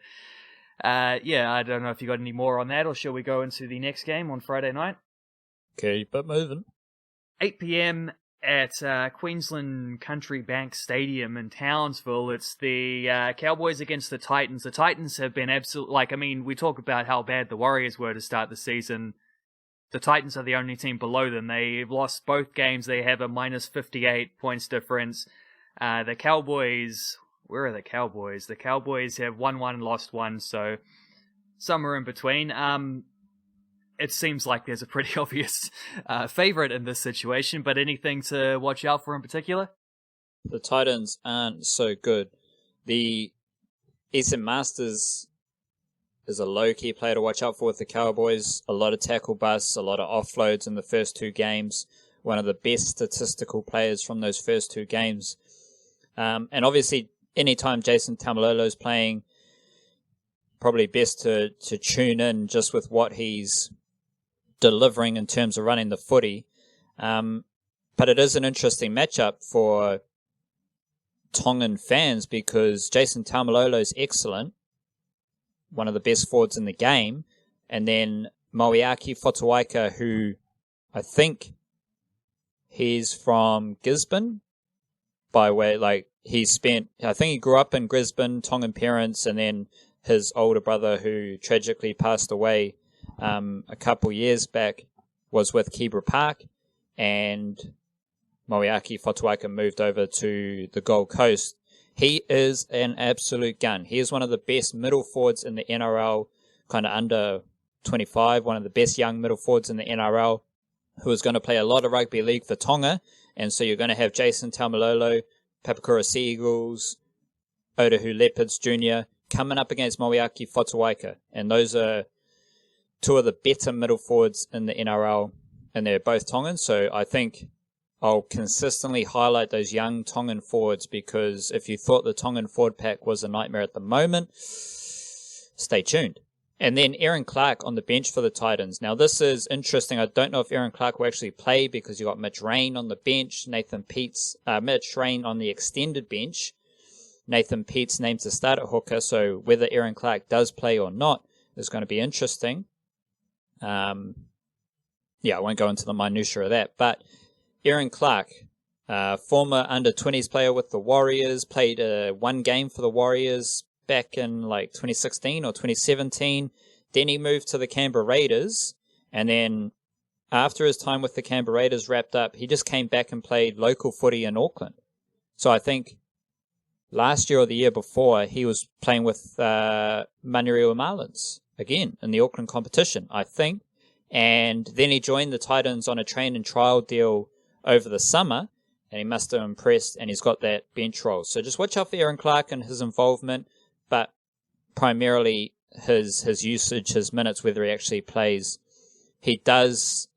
yeah, I don't know if you got any more on that, or shall we go into the next game on Friday night? Keep it moving. 8 p.m. at Queensland Country Bank Stadium in Townsville. It's the Cowboys against the Titans. The Titans have been we talk about how bad the Warriors were to start the season. The Titans are the only team below them. They've lost both games. They have a minus 58 points difference. The Cowboys... Where are the Cowboys? The Cowboys have won one and lost one, so somewhere in between. It seems like there's a pretty obvious favourite in this situation, but anything to watch out for in particular? The Titans aren't so good. The Eastern Masters is a low-key player to watch out for with the Cowboys. A lot of tackle busts, a lot of offloads in the first two games. One of the best statistical players from those first two games. And obviously, anytime Jason Taumalolo's playing, probably best to tune in just with what he's delivering in terms of running the footy. But it is an interesting matchup for Tongan fans because Jason Taumalolo is excellent, one of the best forwards in the game, and then Moeaki Fotuaika, who I think he's from Gisborne, by way, like, I think he grew up in Gisborne, Tongan parents, and then his older brother, who tragically passed away a couple years back, was with Kibra Park, and Moeaki Fotuaika moved over to the Gold Coast. He is an absolute gun. He is one of the best middle forwards in the NRL, kind of under 25, one of the best young middle forwards in the NRL, who is going to play a lot of rugby league for Tonga. And so you're going to have Jason Taumalolo, Papakura Sea Eagles, Otahu Leopards Jr. coming up against Moeaki Fotuaika. And those are two of the better middle forwards in the NRL, and they're both Tongan. So I think I'll consistently highlight those young Tongan forwards, because if you thought the Tongan forward pack was a nightmare at the moment, stay tuned. And then Aaron Clark on the bench for the Titans. Now, this is interesting. I don't know if Aaron Clark will actually play because you got Mitch Rain on the bench, Mitch Rain on the extended bench, Nathan Peets named to start at hooker. So whether Aaron Clark does play or not is going to be interesting. I won't go into the minutiae of that. But Aaron Clark, former under-20s player with the Warriors, played one game for the Warriors back in like 2016 or 2017. Then he moved to the Canberra Raiders, and then after his time with the Canberra Raiders wrapped up, he just came back and played local footy in Auckland. So I think last year or the year before, he was playing with Manurewa Marlins again in the Auckland competition, I think. And then he joined the Titans on a train and trial deal over the summer, and he must have impressed, and he's got that bench role. So just watch out for Aaron Clark and his involvement, but primarily his usage, his minutes, whether he actually plays. He does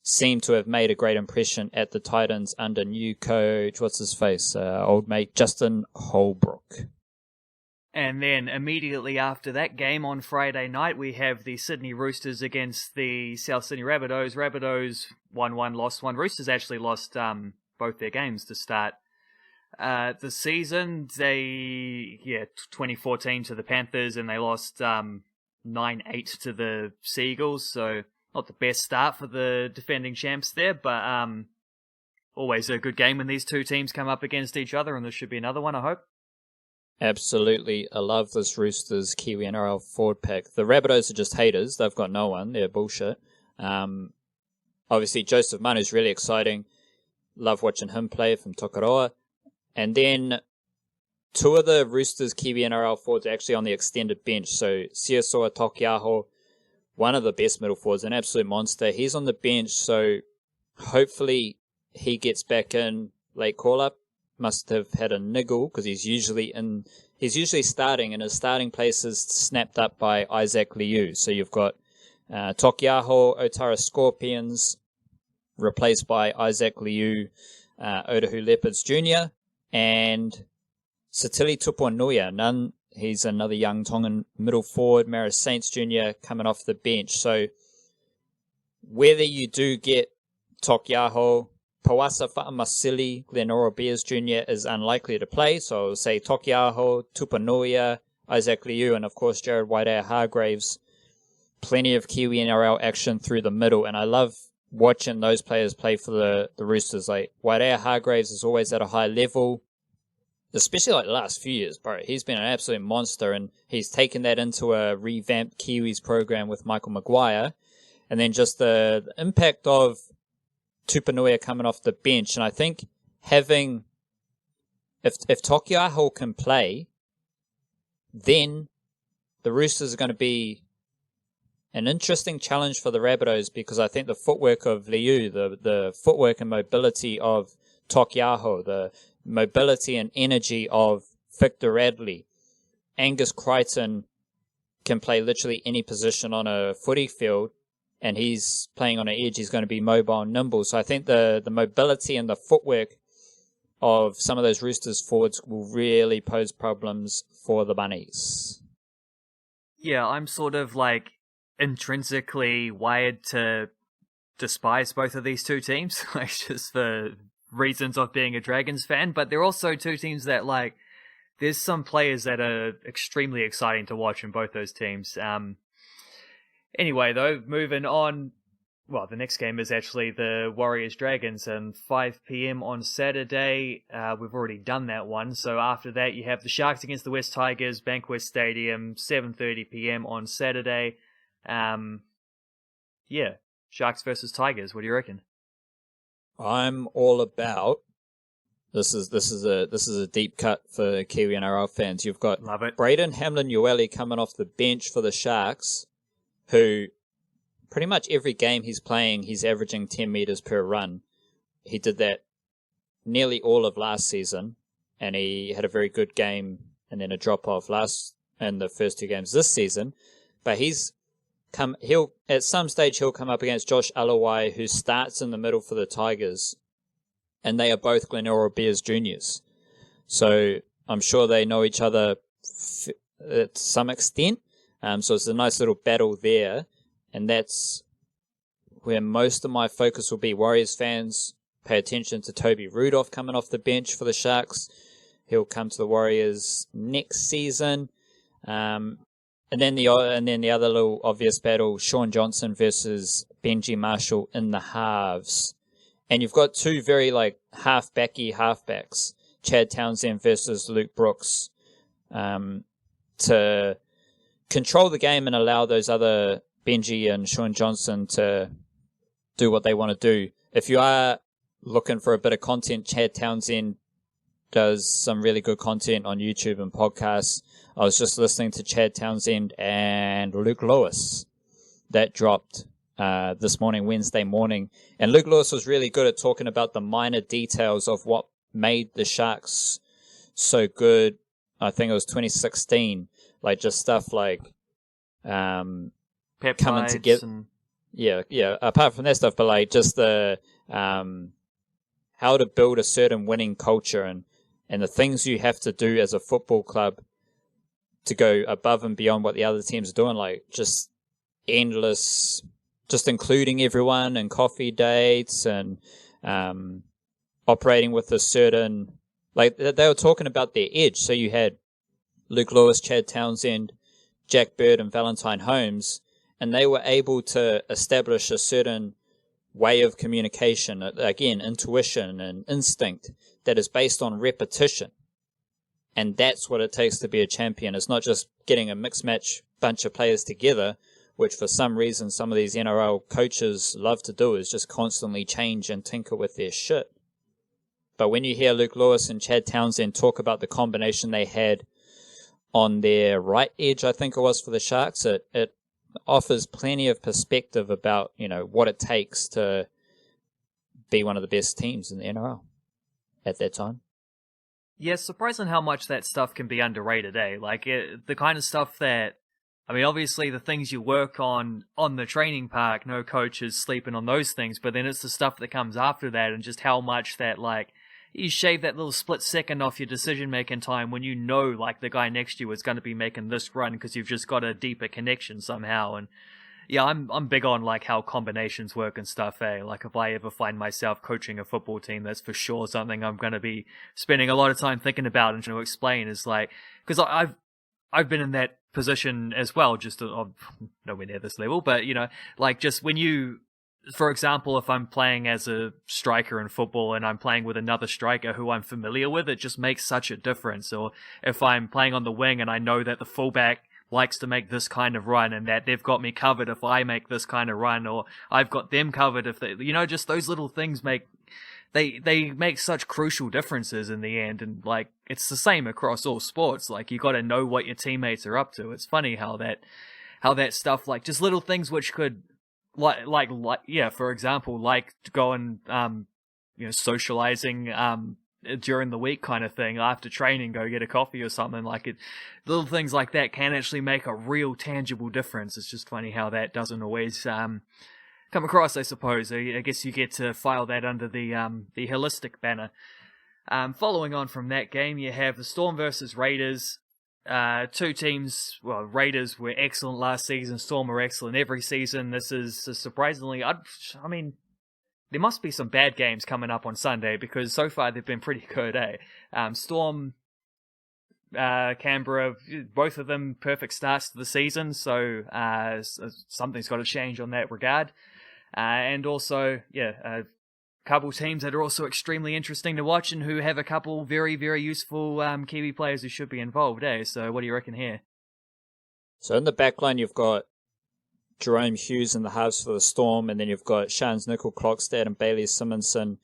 seem to have made a great impression at the Titans under new coach, old mate Justin Holbrook. And then immediately after that game on Friday night, we have the Sydney Roosters against the South Sydney Rabbitohs. Rabbitohs won one, lost one. Roosters actually lost both their games to start the season. 2014 to the Panthers, and they lost 9-8 to the Seagulls. So not the best start for the defending champs there, but always a good game when these two teams come up against each other, and there should be another one, I hope. Absolutely. I love this Roosters Kiwi NRL forward pack. The Rabbitohs are just haters. They've got no one. They're bullshit. Obviously, Joseph Manu's really exciting. Love watching him play from Tokoroa. And then two of the Roosters Kiwi NRL forwards are actually on the extended bench. So Siasoa Tokiaho, one of the best middle forwards, an absolute monster. He's on the bench, so hopefully he gets back in late call-up. Must have had a niggle because he's usually starting, and his starting place is snapped up by Isaac Liu. So you've got Tokiaho, Otara Scorpions, replaced by Isaac Liu, Otahu Leopards Jr., and Satili Tuponuia. He's another young Tongan middle forward, Maris Saints Jr. coming off the bench. So whether you do get Tokiaho, Pawasa Fa'amasili, Glenora Beers Jr. is unlikely to play. So I'll say Tokiaho, Tuponuia, Isaac Liu, and of course Jared Waidea-Hargreaves. Plenty of Kiwi NRL action through the middle, and I love watching those players play for the Roosters. Like Waidea-Hargreaves is always at a high level. Especially like the last few years, bro. He's been an absolute monster, and he's taken that into a revamped Kiwis program with Michael Maguire. And then just the impact of Tuponuia coming off the bench. And I think having, if Tokiaho can play, then the Roosters are going to be an interesting challenge for the Rabbitohs, because I think the footwork of Liu, the footwork and mobility of Tokiaho, the mobility and energy of Victor Radley. Angus Crichton can play literally any position on a footy field, and he's playing on an edge. He's going to be mobile and nimble. So I think the mobility and the footwork of some of those Roosters forwards will really pose problems for the Bunnies. Yeah, I'm sort of like intrinsically wired to despise both of these two teams, like just for reasons of being a Dragons fan, but they're also two teams that, like, there's some players that are extremely exciting to watch in both those teams. Anyway, though, moving on, well, the next game is actually the Warriors-Dragons, and 5 p.m. on Saturday. We've already done that one, so after that you have the Sharks against the West Tigers, Bankwest Stadium, 7:30 p.m. on Saturday. Yeah, Sharks versus Tigers, what do you reckon? I'm all about this. Is a deep cut for Kiwi NRL fans. You've got Braden Hamlin-Uele coming off the bench for the Sharks, who pretty much every game he's playing, he's averaging 10 meters per run. He did that nearly all of last season, and he had a very good game and then a drop off in the first two games this season. But at some stage he'll come up against Josh Alawai, who starts in the middle for the Tigers, and they are both Glenora Bears juniors. So I'm sure they know each other to some extent. So it's a nice little battle there, and that's where most of my focus will be. Warriors fans, pay attention to Toby Rudolph coming off the bench for the Sharks. He'll come to the Warriors next season. And then the other little obvious battle, Sean Johnson versus Benji Marshall in the halves. And you've got two very halfbacks, Chad Townsend versus Luke Brooks, to control the game and allow those other Benji and Sean Johnson to do what they want to do. If you are looking for a bit of content, Chad Townsend does some really good content on YouTube and podcasts. I was just listening to Chad Townsend and Luke Lewis. That dropped this morning, Wednesday morning. And Luke Lewis was really good at talking about the minor details of what made the Sharks so good. I think it was 2016. Like just stuff like coming together. Yeah. Apart from that stuff, but like just the how to build a certain winning culture and the things you have to do as a football club to go above and beyond what the other teams are doing, like just endless, just including everyone and coffee dates and operating with a certain, like they were talking about their edge. So you had Luke Lewis, Chad Townsend, Jack Bird and Valentine Holmes, and they were able to establish a certain way of communication, again, intuition and instinct that is based on repetition. And that's what it takes to be a champion. It's not just getting a mixed match bunch of players together, which for some reason some of these NRL coaches love to do, is just constantly change and tinker with their shit. But when you hear Luke Lewis and Chad Townsend talk about the combination they had on their right edge, I think it was for the Sharks, it offers plenty of perspective about, what it takes to be one of the best teams in the NRL at that time. Yeah, it's surprising how much that stuff can be underrated, eh? Like, the kind of stuff that, obviously the things you work on the training park, no coach is sleeping on those things, but then it's the stuff that comes after that and just how much that, like, you shave that little split second off your decision-making time when like, the guy next to you is going to be making this run because you've just got a deeper connection somehow. And yeah, I'm big on, like, how combinations work and stuff, eh? Like, if I ever find myself coaching a football team, that's for sure something I'm going to be spending a lot of time thinking about and trying to explain is, like, because I've been in that position as well, just nowhere near this level, but, like, just when you, for example, if I'm playing as a striker in football and I'm playing with another striker who I'm familiar with, it just makes such a difference. Or if I'm playing on the wing and I know that the fullback likes to make this kind of run and that they've got me covered if I make this kind of run, or I've got them covered if they, just those little things they make such crucial differences in the end. And, like, it's the same across all sports. Like, you got to know what your teammates are up to. It's funny how that stuff, like, just little things which could, like, yeah, for example, like going, socializing, during the week kind of thing, after training, go get a coffee or something, like, little things like that can actually make a real tangible difference. It's just funny how that doesn't always, come across, I suppose. I guess you get to file that under the holistic banner. Following on from that game, you have the Storm versus Raiders. Two teams, well, Raiders were excellent last season, Storm were excellent every season. This is surprisingly, there must be some bad games coming up on Sunday because so far they've been pretty good, eh? Storm, Canberra, both of them perfect starts to the season, so something's got to change on that regard. And also, a couple teams that are also extremely interesting to watch and who have a couple very, very useful Kiwi players who should be involved, eh? So what do you reckon here? So in the backline, you've got Jerome Hughes in the halves for the Storm, and then you've got Shans Nickel, Klokstad, and Bailey Simonson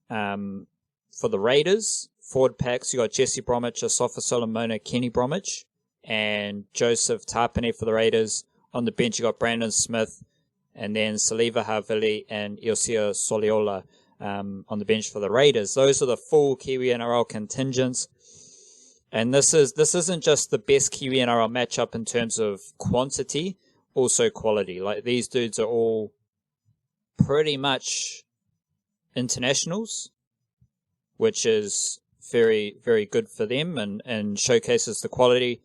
for the Raiders. Forward packs, you got Jesse Bromwich, Asafa Solomona, Kenny Bromwich, and Joseph Tapine for the Raiders. On the bench, you got Brandon Smith, and then Saliva Havili and Iosia Soliola on the bench for the Raiders. Those are the full Kiwi NRL contingents. And this isn't just the best Kiwi NRL matchup in terms of quantity, also quality. Like, these dudes are all pretty much internationals, which is very, very good for them and showcases the quality.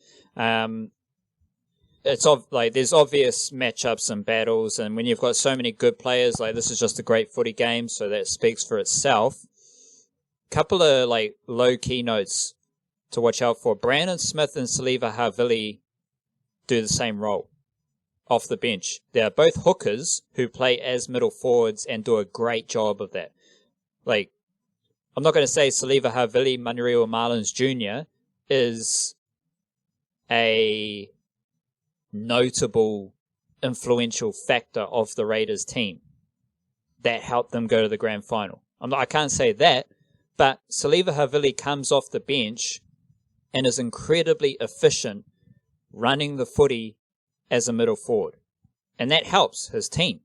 There's obvious matchups and battles, and when you've got so many good players, like, this is just a great footy game, so that speaks for itself. Couple of, like, low-key notes to watch out for. Brandon Smith and Saliva Havili do the same role off the bench. They're both hookers who play as middle forwards and do a great job of that. Like, I'm not going to say Saliva Havili, Manurewa Marlins Jr. is a notable, influential factor of the Raiders team that helped them go to the grand final. I can't say that, but Saliva Havili comes off the bench and is incredibly efficient running the footy as a middle forward. And that helps his team.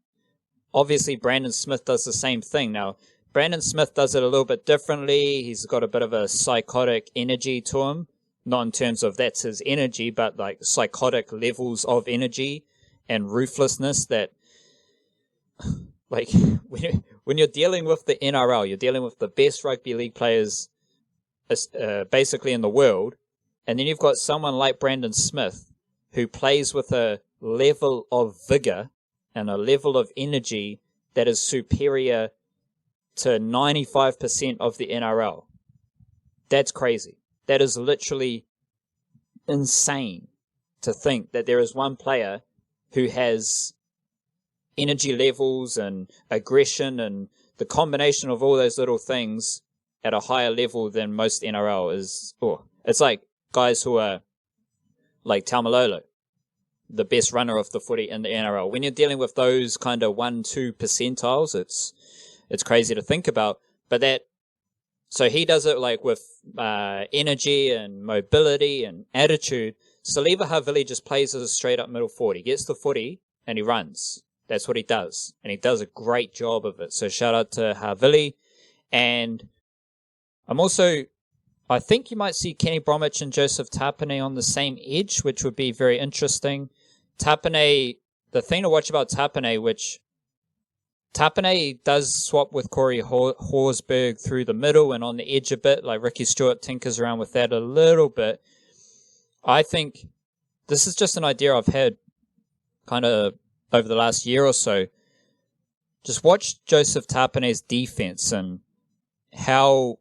Obviously, Brandon Smith does the same thing. Now, Brandon Smith does it a little bit differently. He's got a bit of a psychotic energy to him. Not in terms of that's his energy, but like psychotic levels of energy and ruthlessness that, like, when you're dealing with the NRL, you're dealing with the best rugby league players basically in the world. And then you've got someone like Brandon Smith who plays with a level of vigor and a level of energy that is superior to 95% of the NRL. That's crazy. That is literally insane to think that there is one player who has energy levels and aggression and the combination of all those little things at a higher level than most NRL is. It's like guys who are like Taumalolo, the best runner of the footy in the NRL. When you're dealing with those kind of 1-2 percentiles, it's crazy to think about. But that So he does it like with energy and mobility and attitude. Saliva Havili just plays as a straight up middle forward. He gets the footy and he runs. That's what he does. And he does a great job of it. So shout out to Havili. And I think you might see Kenny Bromwich and Joseph Tapine on the same edge, which would be very interesting. Tapine, the thing to watch about Tapine, which Tapine does swap with Corey Horsburgh through the middle and on the edge a bit, like Ricky Stewart tinkers around with that a little bit. I think this is just an idea I've had kind of over the last year or so. Just watch Joseph Tapine's defense and how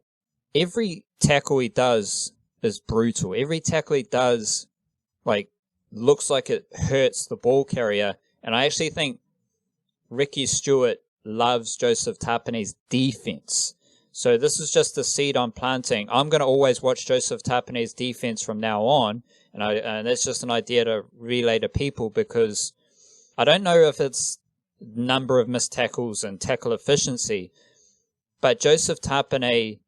every tackle he does is brutal. Every tackle he does, looks like it hurts the ball carrier. And I actually think Ricky Stewart loves Joseph Tapine's defense. So this is just the seed I'm planting. I'm going to always watch Joseph Tapine's defense from now on. And that's just an idea to relay to people, because I don't know if it's number of missed tackles and tackle efficiency, but Joseph Tapine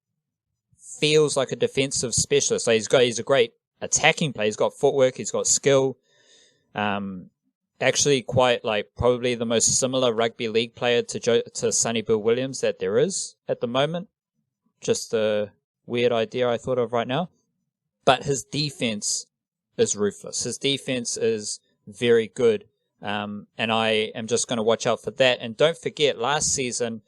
feels like a defensive specialist. So he's a great attacking player. He's got footwork. He's got skill. Actually quite probably the most similar rugby league player to Sonny Bill Williams that there is at the moment. Just a weird idea I thought of right now. But his defense is ruthless. His defense is very good. And I am just going to watch out for that. And don't forget, last season,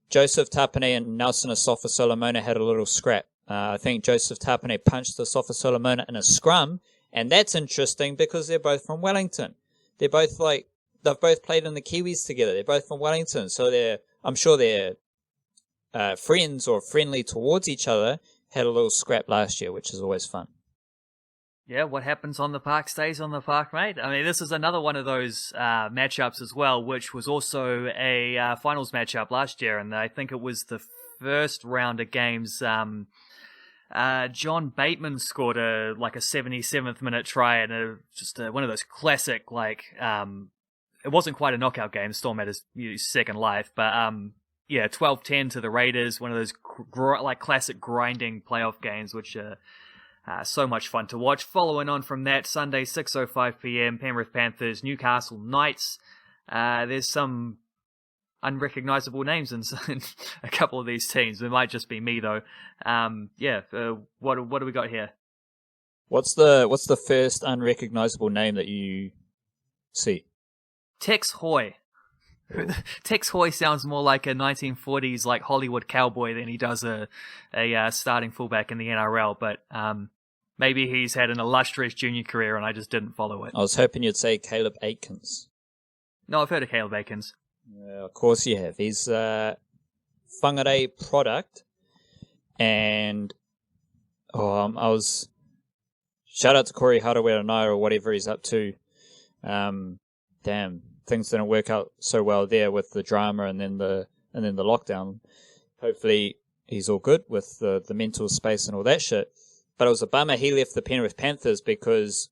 Joseph Tapine and Nelson Asafa Solomona had a little scrap. I think Joseph Tapine punched Asafa Solomona in a scrum. And that's interesting because they're both from Wellington. They're both they've both played in the Kiwis together. They're both from Wellington. So I'm sure they're friends or friendly towards each other. Had a little scrap last year, which is always fun. Yeah, what happens on the park stays on the park, mate. I mean, this is another one of those matchups as well, which was also a finals matchup last year, and I think it was the first round of games. John Bateman scored a 77th minute try, and just one of those classic, it wasn't quite a knockout game. Storm had his second life, but 12-10 to the Raiders. One of those classic grinding playoff games, which so much fun to watch. Following on from that, Sunday 6:05 p.m. Penrith Panthers, Newcastle Knights. There's some unrecognizable names in a couple of these teams. It might just be me though. What do we got here? What's the first unrecognizable name that you see? Tex Hoy. Tex Hoy sounds more like a 1940s Hollywood cowboy than he does a starting fullback in the NRL. But maybe he's had an illustrious junior career and I just didn't follow it. I was hoping you'd say Caleb Aikens. No, I've heard of Caleb Aikens. Of course you have. He's a Whangarei product, and shout out to Corey Harawira or whatever he's up to. Damn, things didn't work out so well there with the drama and then the lockdown. Hopefully he's all good with the mental space and all that shit. But it was a bummer he left the Penrith Panthers, because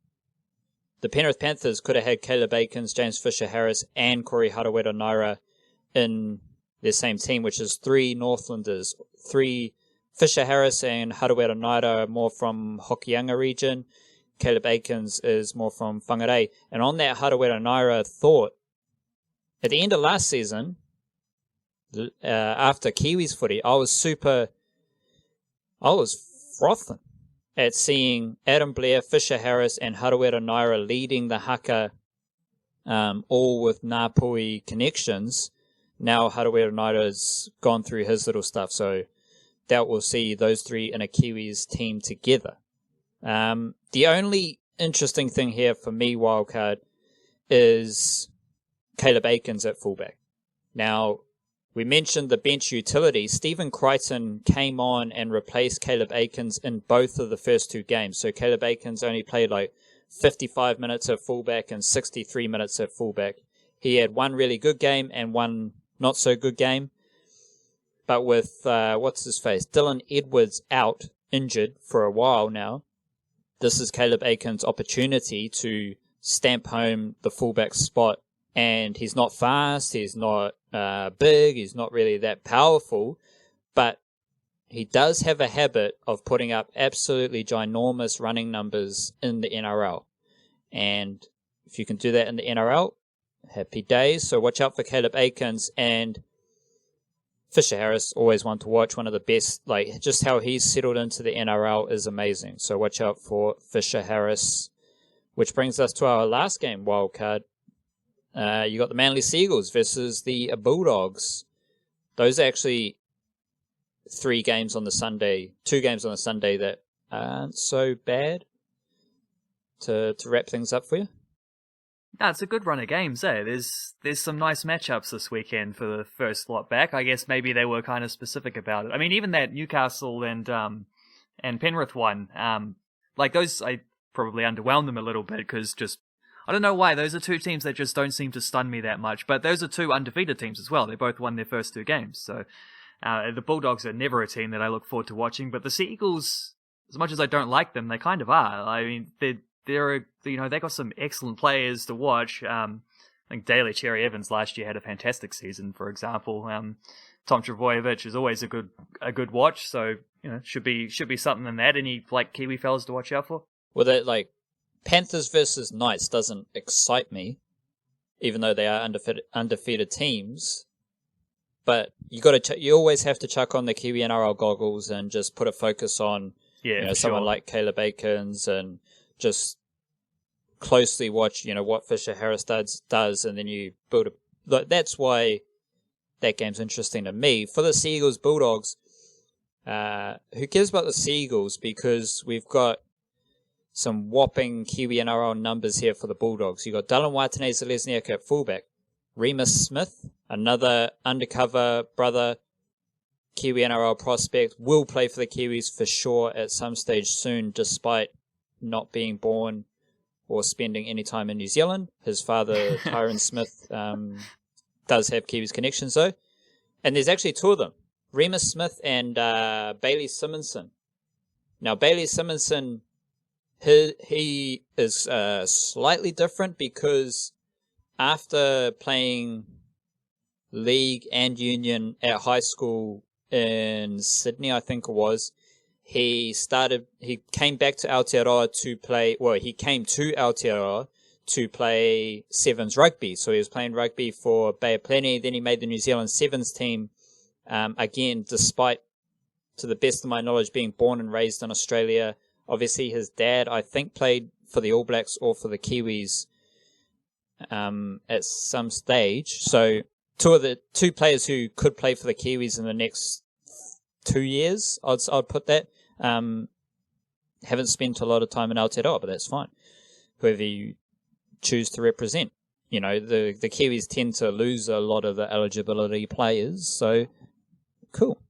the Penrith Panthers could have had Caleb Aikens, James Fisher-Harris, and Corey Harawira in their same team, which is 3 Northlanders. 3 Fisher-Harris and Harawira are more from Hokianga region. Caleb Aikens is more from Whangarei. And on that Harawira thought, at the end of last season, after Kiwis footy, I was frothing at seeing Adam Blair, Fisher-Harris, and Harawira leading the haka, all with Ngāpui connections. Now Harawira-Naira's gone through his little stuff, so doubt we'll see those 3 in a Kiwis team together. The only interesting thing here for me, Wildcard, is Caleb Aikens at fullback. Now, we mentioned the bench utility. Stephen Crichton came on and replaced Caleb Aikens in both of the first 2 games. So Caleb Aikens only played 55 minutes at fullback and 63 minutes at fullback. He had one really good game and one not so good game. But with, Dylan Edwards out, injured for a while now, this is Caleb Aikens' opportunity to stamp home the fullback spot. And he's not fast, he's not big, he's not really that powerful, but he does have a habit of putting up absolutely ginormous running numbers in the NRL. And if you can do that in the NRL, happy days. So watch out for Caleb Aikens and Fisher Harris, always one to watch, one of the best. Like, just how he's settled into the NRL is amazing. So watch out for Fisher Harris, which brings us to our last game, wildcard. You got the Manly Seagulls versus the Bulldogs. Those are actually 3 games on the Sunday, 2 games on the Sunday that aren't so bad to wrap things up for you. No, it's a good run of games, eh? There's some nice matchups this weekend for the first lot back. I guess maybe they were kind of specific about it. I mean, even that Newcastle and Penrith one, like those, I probably underwhelmed them a little bit because just, I don't know why, those are 2 teams that just don't seem to stun me that much. But those are 2 undefeated teams as well. They both won their first 2 games. So the Bulldogs are never a team that I look forward to watching. But the Sea Eagles, as much as I don't like them, they kind of are. I mean, they got some excellent players to watch. I think Daly Cherry Evans last year had a fantastic season, for example. Tom Trbojevic is always a good watch, so should be something in that. Any like Kiwi fellas to watch out for? Well, that like Panthers versus Knights doesn't excite me, even though they are undefeated teams. But you always have to chuck on the Kiwi NRL goggles and just put a focus on someone like Caleb Aikens and just closely watch, what Fisher Harris does, and then you build that's why that game's interesting to me. For the Seagulls Bulldogs, who cares about the Seagulls? Because we've got some whopping Kiwi NRL numbers here for the Bulldogs. You got Dylan Waitene-Zelezniak at fullback, Remus Smith, another undercover brother Kiwi NRL prospect, will play for the Kiwis for sure at some stage soon, despite not being born or spending any time in New Zealand. His father, Tyron Smith, does have Kiwis connections though. And there's actually 2 of them, Remus Smith and Bailey Simonson. Now, Bailey Simonson, he is slightly different because after playing league and union at high school in Sydney, I think it was, he came back to Aotearoa he came to Aotearoa to play Sevens rugby. So he was playing rugby for Bay of Plenty. Then he made the New Zealand Sevens team. Again, despite, to the best of my knowledge, being born and raised in Australia. Obviously, his dad, I think, played for the All Blacks or for the Kiwis at some stage. So 2 players who could play for the Kiwis in the next 2 years, I'd put that. Haven't spent a lot of time in Aotearoa, but that's fine. Whoever you choose to represent. The Kiwis tend to lose a lot of the eligibility players, so cool.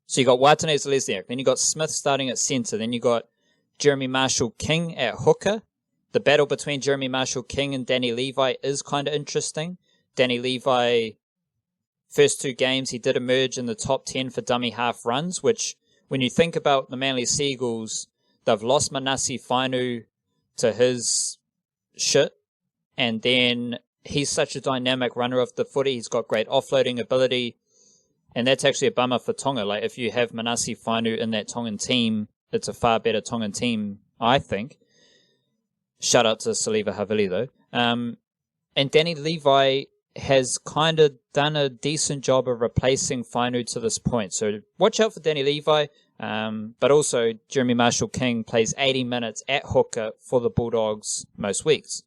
So you got Waitene-Zelezniak, then you got Smith starting at centre, then you got Jeremy Marshall-King at hooker. The battle between Jeremy Marshall-King and Danny Levi is kind of interesting. Danny Levi, first 2 games, he did emerge in the top 10 for dummy half runs, which, when you think about the Manly Seagulls, they've lost Manasi Fainu to his shit, and then he's such a dynamic runner of the footy. He's got great offloading ability, and that's actually a bummer for Tonga. Like, if you have Manasi Fainu in that Tongan team, it's a far better Tongan team, I think. Shout out to Saliva Havili, though. And Danny Levi has kind of done a decent job of replacing Fainu to this point. So watch out for Danny Levi. But also, Jeremy Marshall-King plays 80 minutes at hooker for the Bulldogs most weeks.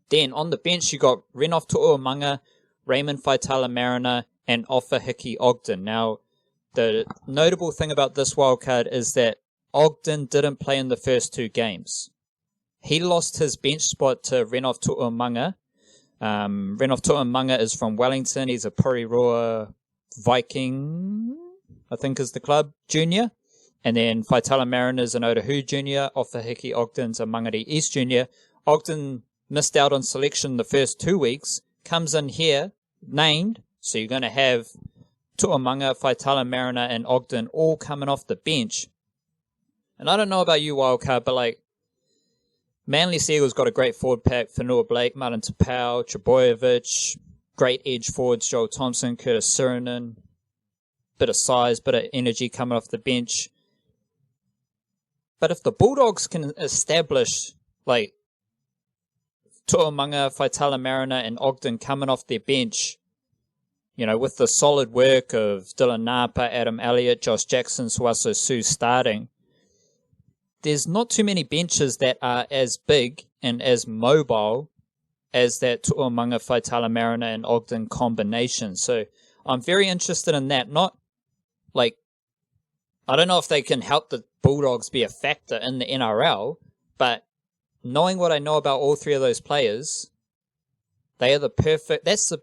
Then on the bench, you got Renouf Tu'uamanga, Raymond Faitala-Mariner, and Offa Hiki-Ogden. Now, the notable thing about this wildcard is that Ogden didn't play in the first 2 games. He lost his bench spot to Renouf Tu'uamanga. Renouf Tu'uamanga is from Wellington. He's a Puriroa Viking, I think is the club, junior. And then Faitala-Mariner is an Otahu junior. Offa Hiki-Ogden's a Mangere East junior. Ogden missed out on selection the first 2 weeks, comes in here, named. So you're going to have Tu'uamanga, Faitala-Mariner, and Ogden all coming off the bench. And I don't know about you, Wildcard, but like, Manly Seagulls got a great forward pack. Whenua Blake, Martin Tapau, Trbojevic, great edge forwards, Joel Thompson, Curtis Sirinen. bit of size, bit of energy coming off the bench. But if the Bulldogs can establish, like, Tuamanga, Faitala Mariner, and Ogden coming off their bench, with the solid work of Dylan Napa, Adam Elliott, Josh Jackson, Suaso Su starting, there's not too many benches that are as big and as mobile as that Tuamanga, Faitala Mariner, and Ogden combination. So I'm very interested in that. Not, like, I don't know if they can help the Bulldogs be a factor in the NRL, but knowing what I know about all three of those players, they are the perfect... That's a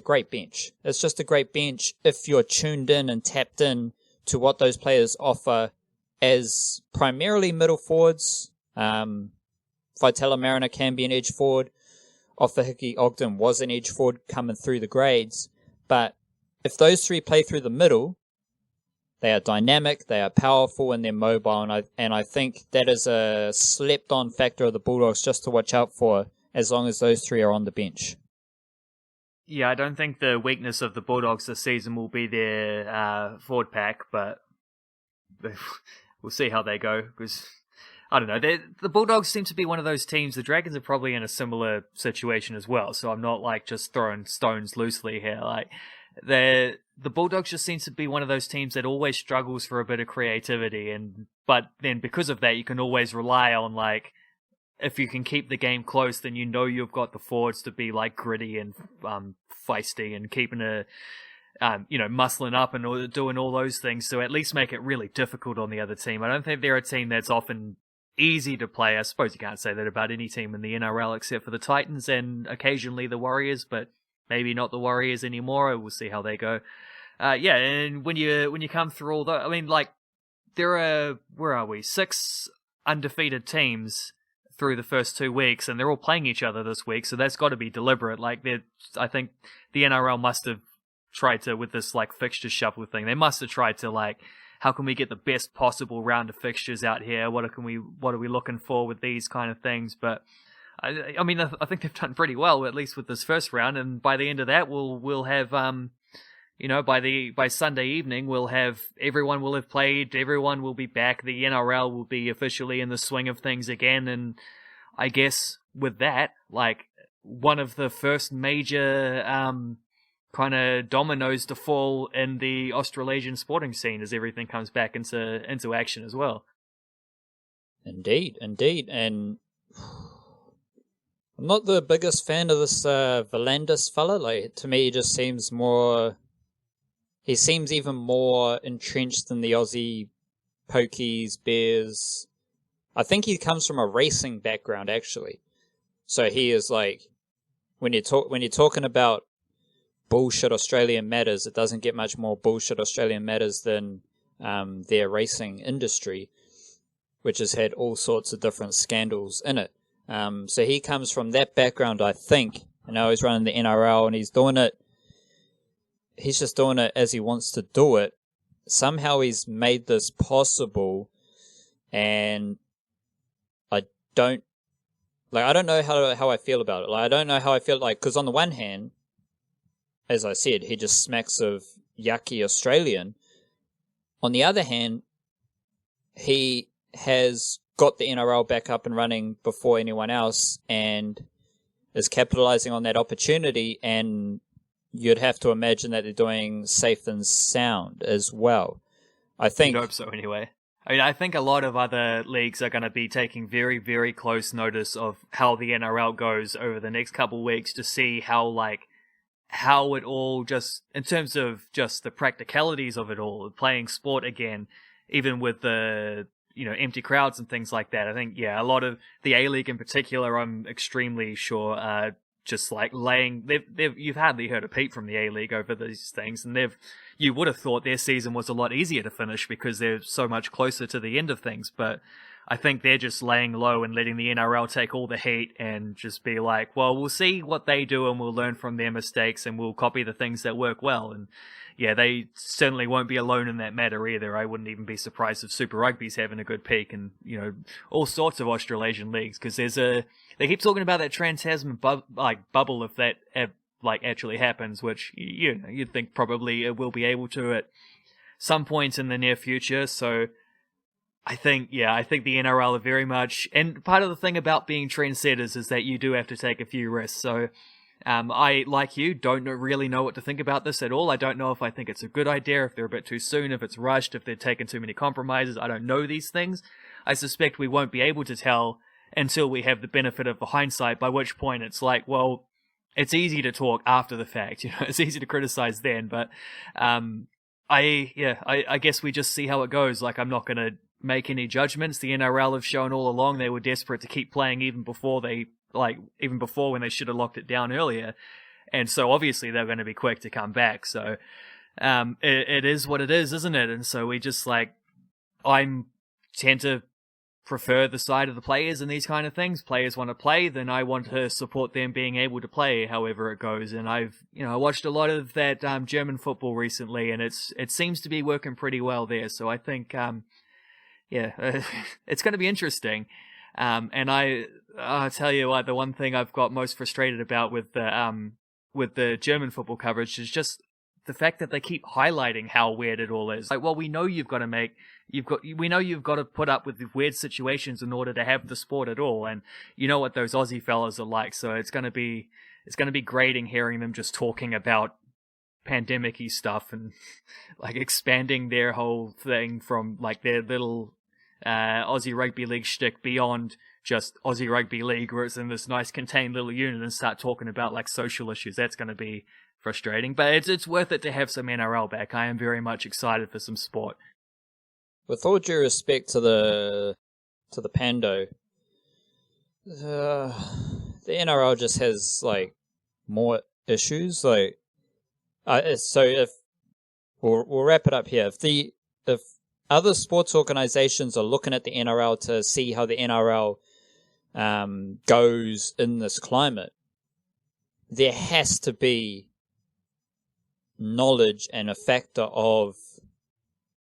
great bench. It's just a great bench if you're tuned in and tapped in to what those players offer as primarily middle forwards. Faitala Mariner can be an edge forward. Ofahiki Ogden was an edge forward coming through the grades. But if those three play through the middle, they are dynamic, they are powerful, and they're mobile. And I think that is a slept-on factor of the Bulldogs just to watch out for as long as those three are on the bench. Yeah, I don't think the weakness of the Bulldogs this season will be their forward pack, but we'll see how they go. Because I don't know, the Bulldogs seem to be one of those teams. The Dragons are probably in a similar situation as well. So I'm not like just throwing stones loosely here. Like the Bulldogs just seems to be one of those teams that always struggles for a bit of creativity, but then because of that, you can always rely on, like, if you can keep the game close, then you've got the forwards to be like gritty and feisty and keeping muscling up and doing all those things to at least make it really difficult on the other team. I don't think they're a team that's often easy to play. I suppose you can't say that about any team in the NRL except for the Titans and occasionally the Warriors, but maybe not the Warriors anymore. We'll see how they go. And when you come through all that, I mean, like, there are, where are we? 6 undefeated teams through the first 2 weeks, and they're all playing each other this week, so that's got to be deliberate. Like, I think the NRL must have tried to, with this, like, fixture shuffle thing, they must have tried to, like, how can we get the best possible round of fixtures out here? What are we looking for with these kind of things? But I mean, I think they've done pretty well, at least with this first round, and by the end of that, we'll have, by Sunday evening, everyone will have played, everyone will be back, the NRL will be officially in the swing of things again, and I guess with that, like, one of the first major kind of dominoes to fall in the Australasian sporting scene as everything comes back into action as well. Indeed, and I'm not the biggest fan of this Valandis fella. Like, to me, he just seems more... He seems even more entrenched in the Aussie pokies, bears. I think he comes from a racing background, actually. So he is like, when you're talking about bullshit Australian matters, it doesn't get much more bullshit Australian matters than their racing industry, which has had all sorts of different scandals in it. So he comes from that background, I think. I know he's running the NRL and he's doing it. He's just doing it as he wants to do it. Somehow he's made this possible, and I don't know how I feel about it. Like, I don't know how I feel, like, because on the one hand, as I said, he just smacks of yucky Australian. On the other hand, he has got the NRL back up and running before anyone else and is capitalizing on that opportunity, and you'd have to imagine that they're doing safe and sound as well. I think... I hope so, anyway. I mean, I think a lot of other leagues are going to be taking very, very close notice of how the NRL goes over the next couple of weeks to see how it all just, in terms of just the practicalities of it all, playing sport again, even with the, empty crowds and things like that. I think, a lot of the A-League in particular, I'm extremely sure, just like you've hardly heard a peep from the A-League over these things, and you would have thought their season was a lot easier to finish because they're so much closer to the end of things, but I think they're just laying low and letting the NRL take all the heat and just be like, well, we'll see what they do and we'll learn from their mistakes and we'll copy the things that work well. And they certainly won't be alone in that matter either. I wouldn't even be surprised if Super Rugby's having a good peak and, all sorts of Australasian leagues, because they keep talking about that Trans-Tasman bubble, if that actually happens, which you'd think probably it will be able to some point in the near future. So I think the NRL are very much, and part of the thing about being trendsetters is that you do have to take a few risks. So I, like you, don't really know what to think about this at all. I don't know if I think it's a good idea, if they're a bit too soon, if it's rushed, if they're taking too many compromises. I don't know these things. I suspect we won't be able to tell until we have the benefit of the hindsight, by which point it's like, well, it's easy to talk after the fact. It's easy to criticize then, but I guess we just see how it goes. Like, I'm not going to make any judgments. The NRL have shown all along they were desperate to keep playing even before when they should have locked it down earlier. And so obviously they're going to be quick to come back. So it is what it is, isn't it? And so we just I tend to prefer the side of the players in these kind of things. Players want to play, then I want to support them being able to play however it goes. And I've watched a lot of that German football recently, and it seems to be working pretty well there. So I think it's going to be interesting. And I'll tell you what, the one thing I've got most frustrated about with the German football coverage is just the fact that they keep highlighting how weird it all is. Like, well, we know you've got to put up with weird situations in order to have the sport at all. And you know what those Aussie fellas are like. So it's going to be grating hearing them just talking about pandemic-y stuff and like expanding their whole thing from like their little Aussie Rugby League shtick beyond just Aussie Rugby League, where it's in this nice contained little unit, and start talking about like social issues. That's going to be frustrating, but it's worth it to have some NRL back. I am very much excited for some sport. With all due respect to the Pando, the NRL just has like more issues. Like, so if we'll wrap it up here. If other sports organizations are looking at the NRL to see how the NRL goes in this climate, there has to be knowledge and a factor of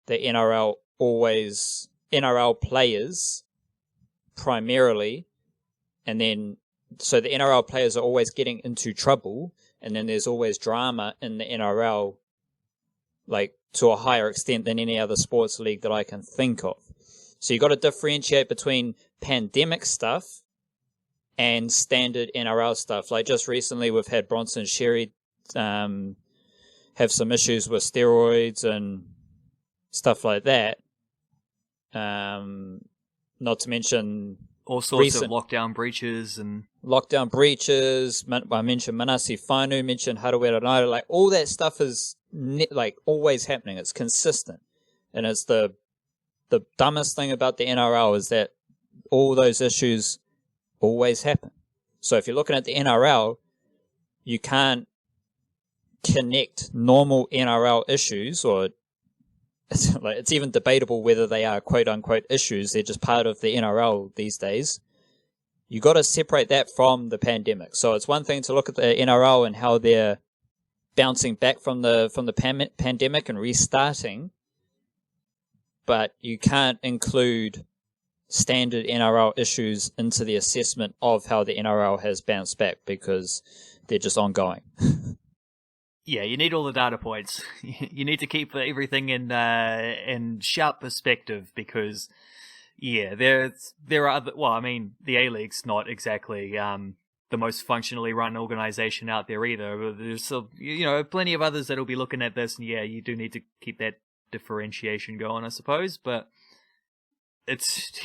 the NRL players primarily, and then so the NRL players are always getting into trouble, and then there's always drama in the NRL, like to a higher extent than any other sports league that I can think of. So you got to differentiate between pandemic stuff and standard NRL stuff. Like just recently we've had Bronson Xerri have some issues with steroids and stuff like that. Not to mention all sorts of lockdown breaches. I mentioned Manasi Whanu, mentioned Harawira Naira. Like all that stuff is like always happening. It's consistent, and it's the dumbest thing about the NRL is that all those issues always happen. So if you're looking at the NRL, you can't connect normal NRL issues, or it's even debatable whether they are quote unquote issues. They're just part of the NRL these days. You got to separate that from the pandemic. So it's one thing to look at the NRL and how they're bouncing back from the pandemic and restarting, but you can't include standard NRL issues into the assessment of how the NRL has bounced back, because they're just ongoing. Yeah, you need all the data points. You need to keep everything in sharp perspective, because there are other. Well, I mean, the A-League's not exactly the most functionally run organization out there either. There's plenty of others that'll be looking at this, and you do need to keep that differentiation going, I suppose. But it's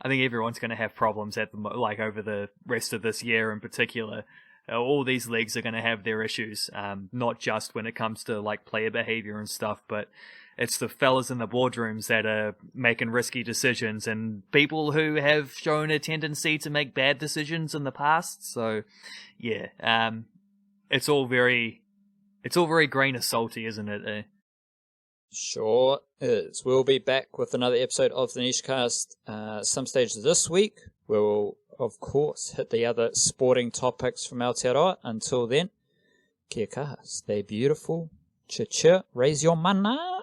I think everyone's going to have problems over the rest of this year in particular. All these leagues are going to have their issues, not just when it comes to like player behavior and stuff, but it's the fellas in the boardrooms that are making risky decisions, and people who have shown a tendency to make bad decisions in the past. So, it's all very grain of salty, isn't it? Sure is. We'll be back with another episode of the Nishcast some stage this week. We'll, of course, hit the other sporting topics from Aotearoa. Until then, kia kaha, stay beautiful, raise your mana.